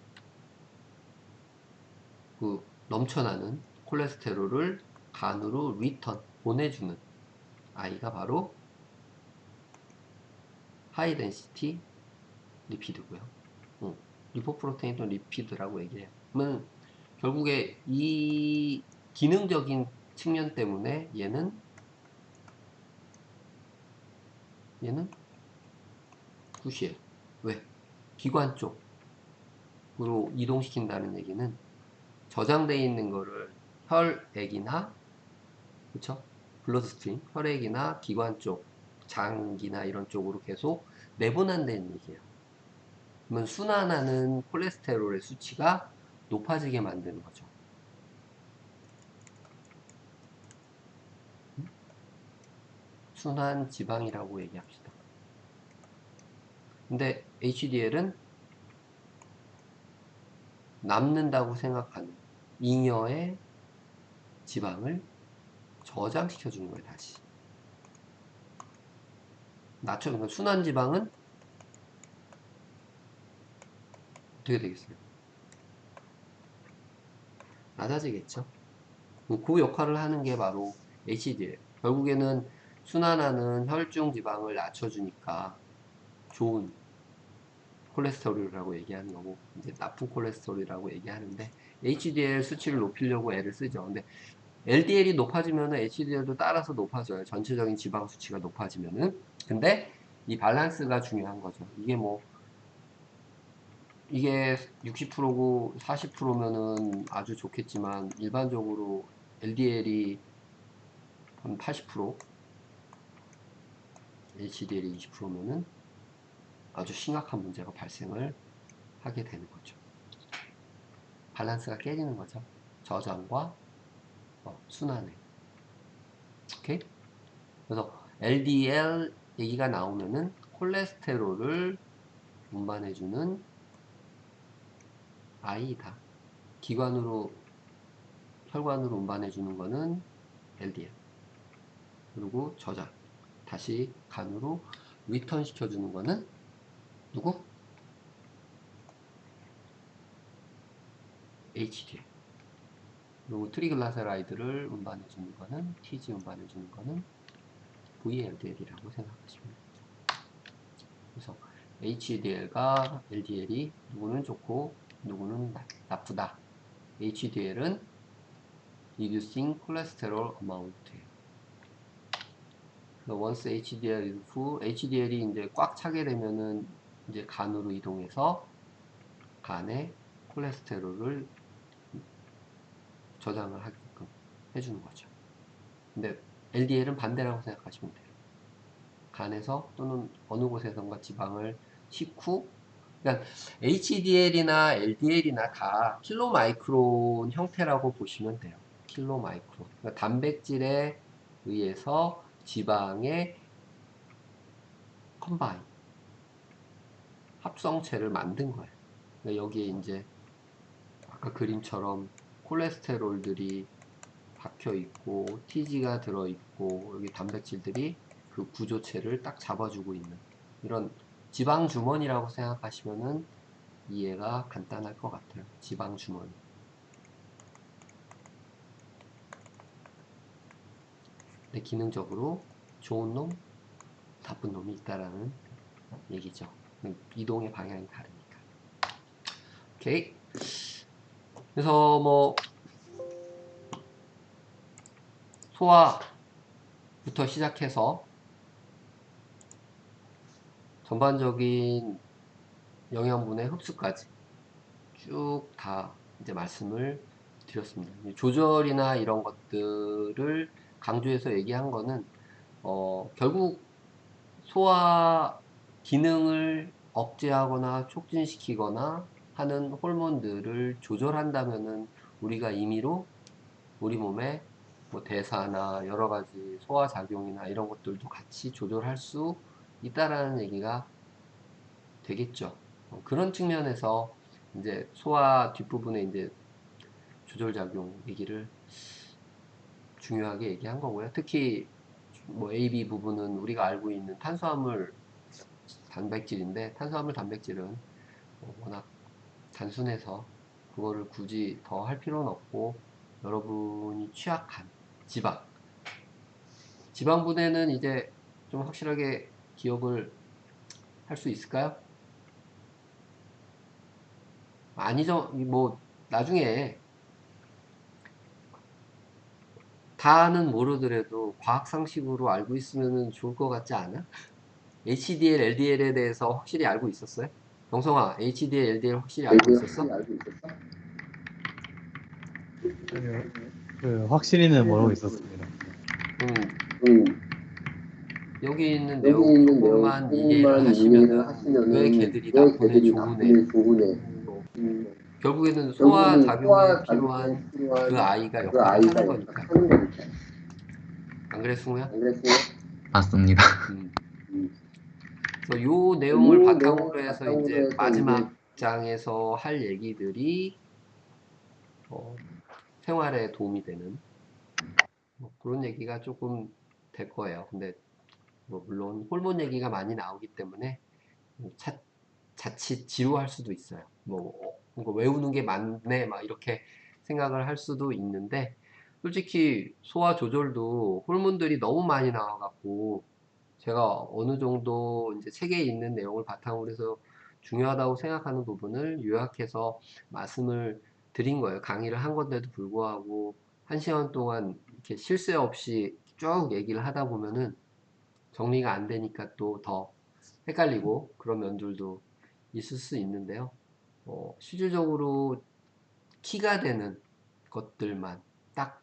그 넘쳐나는 콜레스테롤을 간으로 리턴, 보내주는 아이가 바로 하이 덴시티 리피드고요. 리포프로테인도 리피드라고 얘기해요. 그러면 결국에 이 기능적인 측면 때문에 얘는 굿이에요. 왜? 기관 쪽으로 이동시킨다는 얘기는 저장되어 있는 거를 혈액이나 그쵸? 블러드스트림, 혈액이나 기관 쪽, 장기나 이런 쪽으로 계속 내분한다는 얘기예요. 그러면 순환하는 콜레스테롤의 수치가 높아지게 만드는 거죠. 순환 지방이라고 얘기합시다. 근데 HDL은 남는다고 생각하는 잉여의 지방을 저장시켜 주는 거예요, 다시. 그러니까 순환 지방은 어떻게 되겠어요? 낮아지겠죠. 그 역할을 하는 게 바로 HDL. 결국에는 순환하는 혈중 지방을 낮춰주니까 좋은 콜레스테롤이라고 얘기하는 거고, 이제 나쁜 콜레스테롤이라고 얘기하는데, HDL 수치를 높이려고 애를 쓰죠. 근데 LDL이 높아지면 HDL도 따라서 높아져요. 전체적인 지방 수치가 높아지면은. 근데 이 밸런스가 중요한 거죠. 이게 60%고 40%면은 아주 좋겠지만, 일반적으로 LDL이 한 80%, HDL이 20%면은 아주 심각한 문제가 발생을 하게 되는 거죠. 밸런스가 깨지는 거죠. 저장과 순환에. 오케이? 그래서 LDL 얘기가 나오면은 콜레스테롤을 운반해주는 I다. 혈관으로 운반해주는 거는 LDL. 그리고 저장. 다시 간으로 리턴 시켜주는 거는 누구? HDL. 그리고 트리글라세라이드를 운반해주는 거는, TG 운반해주는 거는 VLDL이라고 생각하시면 됩니다. 그래서 HDL과 LDL이 누구는 좋고 누구는 나쁘다. HDL은 Reducing Cholesterol Amount예요. 그래서 once HDL is full, HDL이 이제 꽉 차게 되면은 이제 간으로 이동해서 간에 콜레스테롤을 저장을 하게끔 해주는 거죠. 근데 LDL은 반대라고 생각하시면 돼요. 간에서 또는 어느 곳에선가 지방을 식후, 그러니까 HDL이나 LDL이나 다 킬로 마이크론 형태라고 보시면 돼요. 킬로 마이크론. 그러니까 단백질에 의해서 지방의 컴바인, 합성체를 만든 거예요. 그러니까 여기에 이제 아까 그림처럼 콜레스테롤들이 박혀 있고 TG가 들어 있고 여기 단백질들이 그 구조체를 딱 잡아주고 있는 이런 지방 주머니라고 생각하시면은 이해가 간단할 것 같아요. 지방 주머니. 근데 기능적으로 좋은 놈, 나쁜 놈이 있다라는 얘기죠. 이동의 방향이 다르니까. 오케이. 그래서 뭐 소화부터 시작해서 전반적인 영양분의 흡수까지 쭉 다 이제 말씀을 드렸습니다. 조절이나 이런 것들을 강조해서 얘기한 거는 결국 소화 기능을 억제하거나 촉진시키거나 하는 호르몬들을 조절한다면은 우리가 임의로 우리 몸의 뭐 대사나 여러 가지 소화 작용이나 이런 것들도 같이 조절할 수 있다라는 얘기가 되겠죠. 그런 측면에서 이제 소화 뒷부분에 이제 조절작용 얘기를 중요하게 얘기한 거고요. 특히 뭐 AB 부분은 우리가 알고 있는 탄수화물 단백질인데 탄수화물 단백질은 워낙 단순해서 그거를 굳이 더 할 필요는 없고 여러분이 취약한 지방분해는 이제 좀 확실하게 기억을 할 수 있을까요? 아니죠. 뭐 나중에 다는 모르더라도 과학 상식으로 알고 있으면 좋을 것 같지 않아? HDL, LDL에 대해서 확실히 알고 있었어요? 정성아, HDL, LDL 확실히 알고 있었어? 아니요, 그 확실히는 모르고 있었습니다. 음, 여기 있는 내용 조금만 이해를 하시면은 왜 걔들이 나쁜 애, 좋은 애, 또 결국에는 소화 작용에 필요한 그 아이가 역할을 하는 거니까. 안 그래, 승우야? 맞습니다. 음. 그래서 요 내용을 바탕으로 해서 이제 마지막 장에서 할 얘기들이 생활에 도움이 되는 뭐 그런 얘기가 조금 될 거예요. 근데 뭐 물론 호르몬 얘기가 많이 나오기 때문에 자칫 지루할 수도 있어요. 뭐 이거 외우는 게 많네 막 이렇게 생각을 할 수도 있는데 솔직히 소화 조절도 호르몬들이 너무 많이 나와갖고 제가 어느 정도 이제 책에 있는 내용을 바탕으로 해서 중요하다고 생각하는 부분을 요약해서 말씀을 드린 거예요. 강의를 한 건데도 불구하고 1시간 동안 이렇게 쉴 새 없이 쭉 얘기를 하다 보면은 정리가 안 되니까 또 더 헷갈리고 그런 면들도 있을 수 있는데요. 실질적으로 키가 되는 것들만 딱,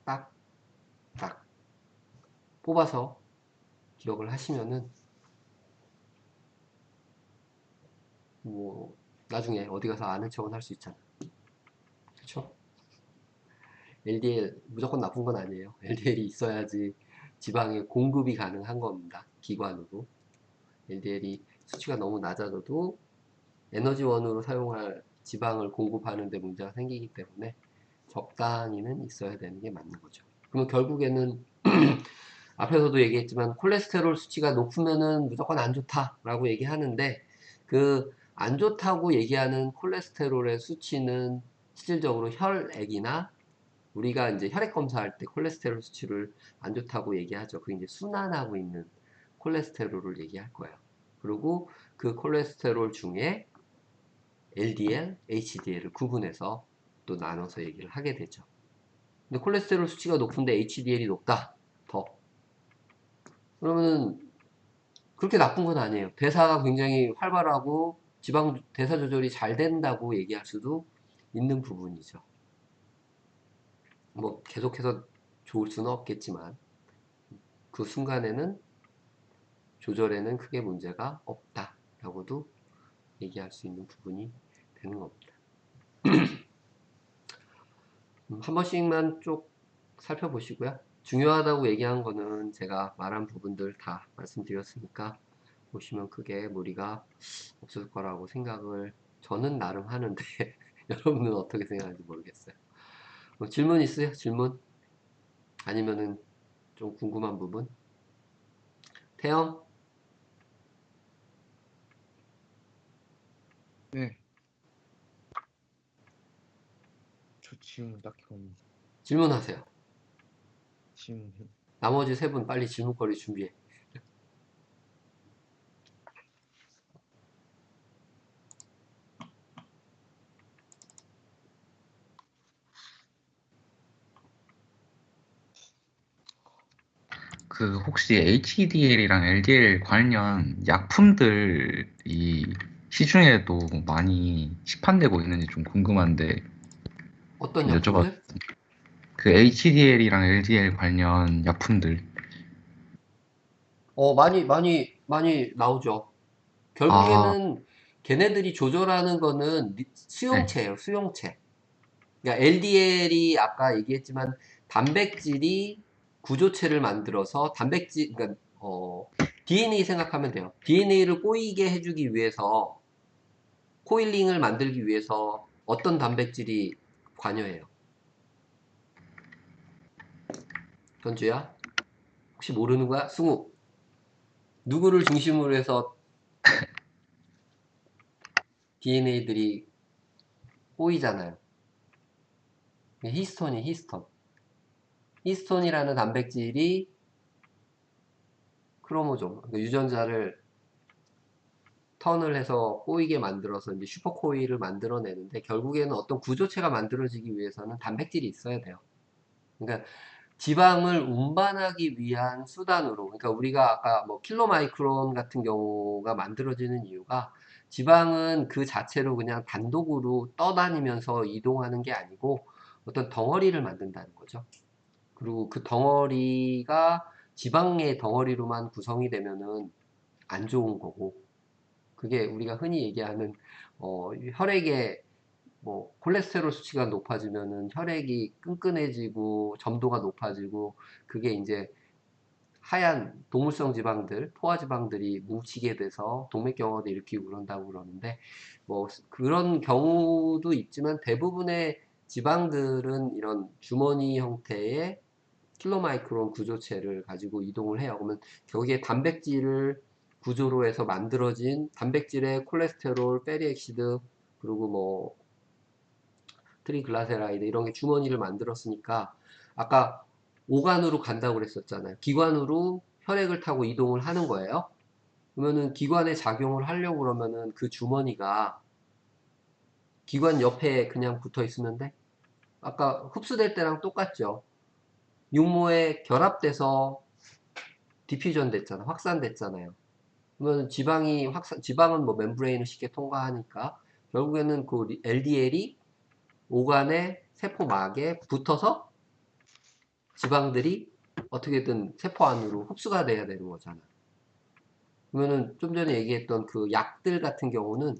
딱, 딱 뽑아서 기억을 하시면은 뭐 나중에 어디 가서 아는 척은 할 수 있잖아. 그렇죠? LDL 무조건 나쁜 건 아니에요. LDL이 있어야지 지방의 공급이 가능한 겁니다. 기관으로. LDL이 수치가 너무 낮아져도 에너지원으로 사용할 지방을 공급하는 데 문제가 생기기 때문에 적당히는 있어야 되는 게 맞는 거죠. 그러면 결국에는 앞에서도 얘기했지만 콜레스테롤 수치가 높으면은 무조건 안 좋다라고 얘기하는데 그 안 좋다고 얘기하는 콜레스테롤의 수치는 실질적으로 혈액이나 우리가 이제 혈액 검사할 때 콜레스테롤 수치를 안 좋다고 얘기하죠. 그게 이제 순환하고 있는 콜레스테롤을 얘기할 거예요. 그리고 그 콜레스테롤 중에 LDL, HDL을 구분해서 또 나눠서 얘기를 하게 되죠. 근데 콜레스테롤 수치가 높은데 HDL이 높다. 더. 그러면은 그렇게 나쁜 건 아니에요. 대사가 굉장히 활발하고 지방 대사 조절이 잘 된다고 얘기할 수도 있는 부분이죠. 뭐 계속해서 좋을 수는 없겠지만 그 순간에는 조절에는 크게 문제가 없다라고도 얘기할 수 있는 부분이 되는 겁니다. 한 번씩만 쭉 살펴보시고요. 중요하다고 얘기한 거는 제가 말한 부분들 다 말씀드렸으니까 보시면 크게 무리가 없을 거라고 생각을 저는 나름 하는데 여러분은 어떻게 생각하는지 모르겠어요. 뭐 질문 있으세요? 질문? 아니면은 좀 궁금한 부분? 태영? 네. 저 질문 딱히 없는 질문하세요. 질문. 나머지 세 분 빨리 질문거리 준비해. 그 혹시 HDL이랑 LDL 관련 약품들이 시중에도 많이 시판되고 있는지 좀 궁금한데 어떤 좀 여쭤봐. 약품들? 그 HDL이랑 LDL 관련 약품들. 많이 나오죠. 아, 결국에는 걔네들이 조절하는 거는 네. 수용체예요, 수용체. 그러니까 LDL이 아까 얘기했지만 단백질이 구조체를 만들어서 그러니까 DNA 생각하면 돼요. DNA를 꼬이게 해주기 위해서 코일링을 만들기 위해서 어떤 단백질이 관여해요? 현주야? 혹시 모르는 거야? 승우. 누구를 중심으로 해서 DNA들이 꼬이잖아요. 히스톤이 히스톤. 히스톤이라는 단백질이 크로모좀, 그러니까 유전자를 턴을 해서 꼬이게 만들어서 이제 슈퍼코일을 만들어내는데 결국에는 어떤 구조체가 만들어지기 위해서는 단백질이 있어야 돼요. 그러니까 지방을 운반하기 위한 수단으로, 그러니까 우리가 아까 뭐 킬로마이크론 같은 경우가 만들어지는 이유가 지방은 그 자체로 그냥 단독으로 떠다니면서 이동하는 게 아니고 어떤 덩어리를 만든다는 거죠. 그리고 그 덩어리가 지방의 덩어리로만 구성이 되면은 안 좋은 거고, 그게 우리가 흔히 얘기하는 혈액에 뭐 콜레스테롤 수치가 높아지면은 혈액이 끈끈해지고 점도가 높아지고 그게 이제 하얀 동물성 지방들, 포화 지방들이 뭉치게 돼서 동맥경화도 일으키고 그런다고 그러는데 뭐 그런 경우도 있지만 대부분의 지방들은 이런 주머니 형태의 킬로마이크론 구조체를 가지고 이동을 해요. 그러면 거기에 단백질을 구조로 해서 만들어진 단백질의 콜레스테롤, 패리엑시드, 그리고 뭐 트리글라세라이드 이런 게 주머니를 만들었으니까 아까 오간으로 간다고 그랬었잖아요. 기관으로 혈액을 타고 이동을 하는 거예요. 그러면은 기관에 작용을 하려고 그러면은 그 주머니가 기관 옆에 그냥 붙어 있으면 돼? 아까 흡수될 때랑 똑같죠. 육모에 결합돼서 디퓨전 됐잖아. 확산됐잖아요. 그러면 지방은 뭐 멤브레인을 쉽게 통과하니까 결국에는 그 LDL이 오간의 세포막에 붙어서 지방들이 어떻게든 세포 안으로 흡수가 돼야 되는 거잖아. 그러면은 좀 전에 얘기했던 그 약들 같은 경우는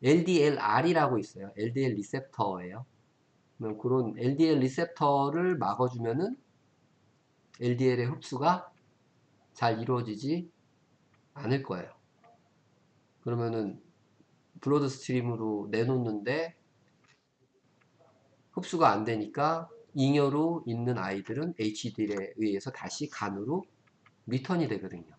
LDLR이라고 있어요. LDL 리셉터예요. 그러면 그런 LDL 리셉터를 막아주면은 LDL의 흡수가 잘 이루어지지 않을 거예요. 그러면은 블러드 스트림으로 내놓는데 흡수가 안 되니까 잉여로 있는 아이들은 HDL에 의해서 다시 간으로 리턴이 되거든요.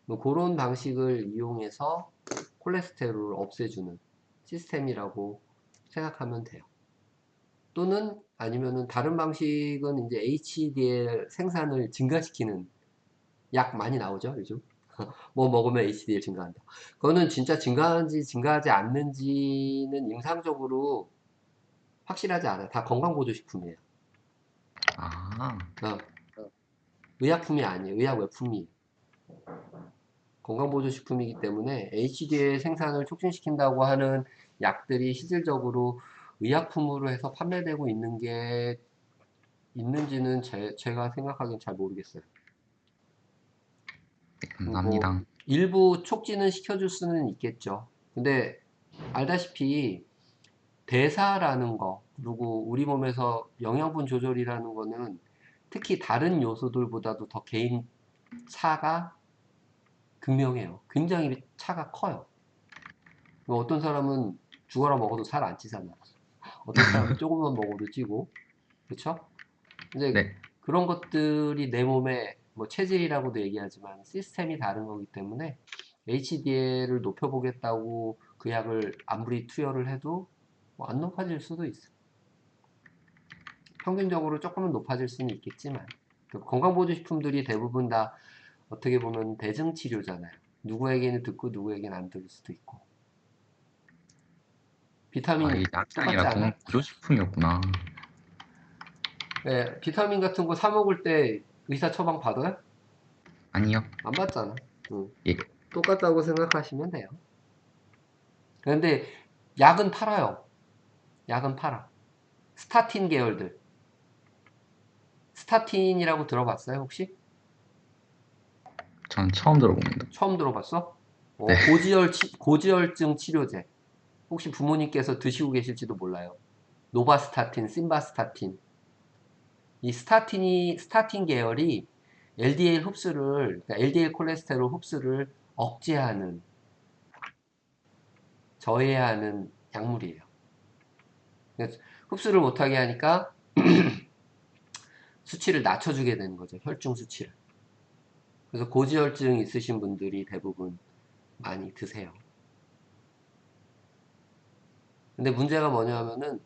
뭐 그런 방식을 이용해서 콜레스테롤을 없애주는 시스템이라고 생각하면 돼요. 또는 아니면은 다른 방식은 이제 HDL 생산을 증가시키는 약 많이 나오죠, 요즘. 뭐 먹으면 HDL 증가한다. 그거는 진짜 증가하는지 증가하지 않는지는 임상적으로 확실하지 않아요. 다 건강보조식품이에요. 아, 어, 의약품이 아니에요. 의약 외품이. 건강보조식품이기 때문에 HDL 생산을 촉진시킨다고 하는 약들이 실질적으로 의약품으로 해서 판매되고 있는 게 있는지는 제가 생각하기엔 잘 모르겠어요. 네, 뭐 감사합니다. 일부 촉진은 시켜줄 수는 있겠죠. 근데 알다시피 대사라는 거, 그리고 우리 몸에서 영양분 조절이라는 거는 특히 다른 요소들보다도 더 개인 차가 극명해요. 굉장히 차가 커요. 뭐 어떤 사람은 죽어라 먹어도 살 안 찌잖아. 어떤 사람은 조금만 먹어도 찌고, 그렇죠? 근데 네, 그런 것들이 내 몸에 뭐 체질이라고도 얘기하지만 시스템이 다른 거기 때문에 HDL을 높여보겠다고 그 약을 아무리 투여를 해도 뭐안 높아질 수도 있어. 평균적으로 조금은 높아질 수는 있겠지만 그 건강보조식품들이 대부분 다 어떻게 보면 대증치료잖아요. 누구에게는 듣고 누구에게는 안 들을 수도 있고. 아, 비타민 이게 약이 똑같지 아니라 않아? 보조식품이었구나. 네, 비타민 같은 거 사 먹을 때 의사 처방 받아요? 아니요. 안 받잖아. 응. 예, 똑같다고 생각하시면 돼요. 그런데 약은 팔아요. 약은 팔아. 스타틴 계열들. 스타틴이라고 들어봤어요, 혹시? 전 처음 들어봅니다. 처음 들어봤어? 네, 고지혈증 치료제. 혹시 부모님께서 드시고 계실지도 몰라요. 노바스타틴, 심바스타틴. 이 스타틴 계열이 LDL 흡수를, 그러니까 LDL 콜레스테롤 흡수를 억제하는, 저해야 하는 약물이에요. 그래서 흡수를 못하게 하니까 수치를 낮춰주게 되는 거죠. 혈중 수치를. 그래서 고지혈증 있으신 분들이 대부분 많이 드세요. 근데 문제가 뭐냐면은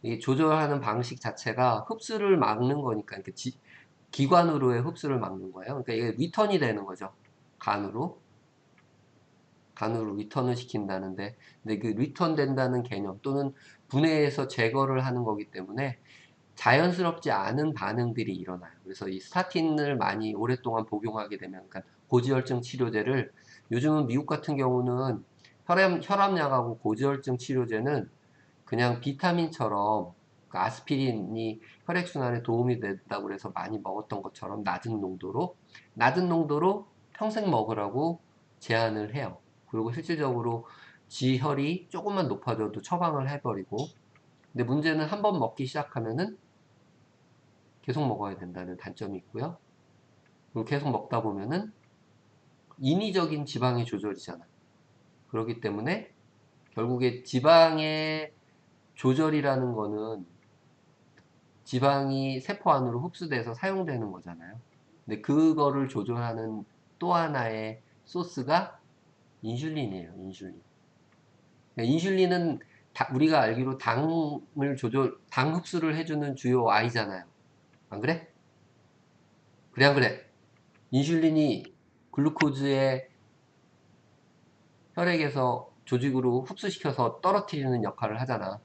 이 조절하는 방식 자체가 흡수를 막는 거니까 그러니까 기관으로의 흡수를 막는 거예요. 그러니까 이게 리턴이 되는 거죠. 간으로. 간으로 리턴을 시킨다는데 근데 그 리턴 된다는 개념 또는 분해해서 제거를 하는 거기 때문에 자연스럽지 않은 반응들이 일어나요. 그래서 이 스타틴을 많이 오랫동안 복용하게 되면, 그러니까 고지혈증 치료제를 요즘은 미국 같은 경우는 혈압약하고 고지혈증 치료제는 그냥 비타민처럼 그 아스피린이 혈액순환에 도움이 된다고 해서 많이 먹었던 것처럼 낮은 농도로 평생 먹으라고 제한을 해요. 그리고 실질적으로 지혈이 조금만 높아져도 처방을 해버리고 근데 문제는 한 번 먹기 시작하면은 계속 먹어야 된다는 단점이 있고요. 그리고 계속 먹다 보면은 인위적인 지방의 조절이잖아. 그렇기 때문에 결국에 지방의 조절이라는 거는 지방이 세포 안으로 흡수돼서 사용되는 거잖아요. 근데 그거를 조절하는 또 하나의 소스가 인슐린이에요. 인슐린. 그러니까 인슐린은 우리가 알기로 당 흡수를 해주는 주요 아이잖아요. 안 그래? 그래, 안 그래? 인슐린이 글루코즈의 혈액에서 조직으로 흡수시켜서 떨어뜨리는 역할을 하잖아.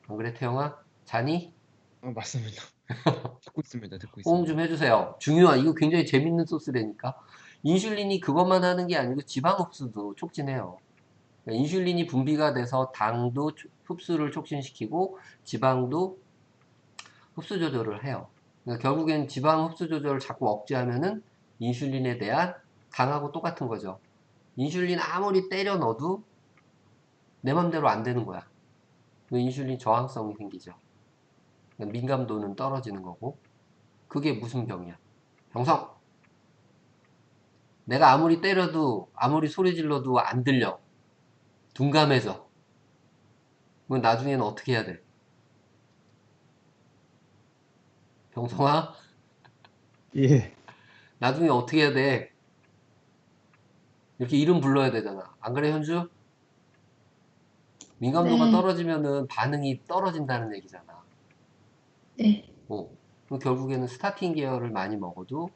안 그래, 태영아? 자니? 맞습니다. 듣고 있습니다. 듣고 호응 있습니다. 좀 해주세요. 중요한, 이거 굉장히 재밌는 소스라니까. 인슐린이 그것만 하는 게 아니고 지방 흡수도 촉진해요. 그러니까 인슐린이 분비가 돼서 당도 흡수를 촉진시키고 지방도 흡수 조절을 해요. 그러니까 결국엔 지방 흡수 조절을 자꾸 억제하면은 인슐린에 대한 당하고 똑같은 거죠. 인슐린 아무리 때려 넣어도 내 맘대로 안 되는 거야. 인슐린 저항성이 생기죠. 그러니까 민감도는 떨어지는 거고. 그게 무슨 병이야? 병성! 내가 아무리 때려도 아무리 소리 질러도 안 들려. 둔감해져. 그럼 나중에는 어떻게 해야 돼? 병성아? 예. 나중에 어떻게 해야 돼? 이렇게 이름 불러야 되잖아. 안 그래, 현주? 민감도가 네, 떨어지면은 반응이 떨어진다는 얘기잖아. 네. 그럼 결국에는 스타틴 계열을 많이 먹어도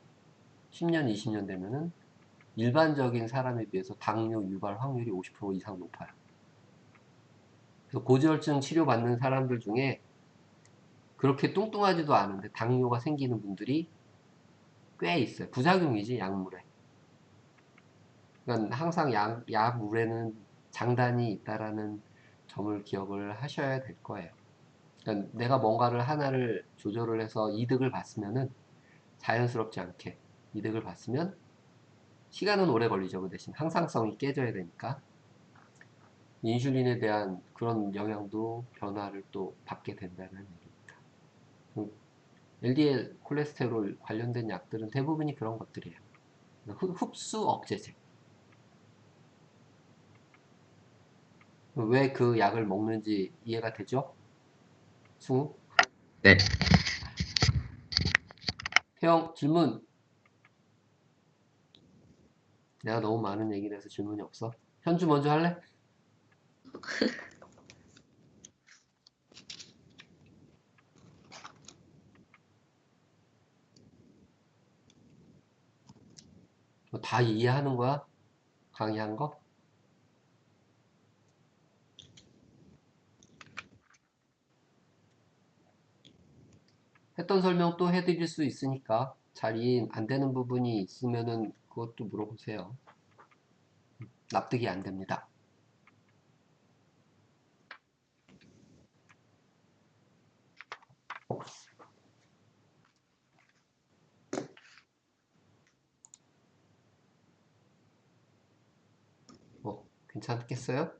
10년, 20년 되면은 일반적인 사람에 비해서 당뇨 유발 확률이 50% 이상 높아요. 그래서 고지혈증 치료받는 사람들 중에 그렇게 뚱뚱하지도 않은데 당뇨가 생기는 분들이 꽤 있어요. 부작용이지, 약물에. 그러니까 항상 약물에는 장단이 있다라는 점을 기억을 하셔야 될 거예요. 그러니까 내가 뭔가를 하나를 조절을 해서 이득을 봤으면은 자연스럽지 않게 이득을 봤으면 시간은 오래 걸리죠. 그 대신 항상성이 깨져야 되니까 인슐린에 대한 그런 영향도 변화를 또 받게 된다는 얘기입니다. LDL 콜레스테롤 관련된 약들은 대부분이 그런 것들이에요. 흡수 억제제. 왜 그 약을 먹는지 이해가 되죠? 승우? 네. 태영, 질문. 내가 너무 많은 얘기를 해서 질문이 없어. 현주 먼저 할래? 다 이해하는 거야? 강의한 거? 했던 설명 또 해드릴 수 있으니까 잘 이해 안 되는 부분이 있으면은 그것도 물어보세요. 납득이 안 됩니다. 괜찮겠어요?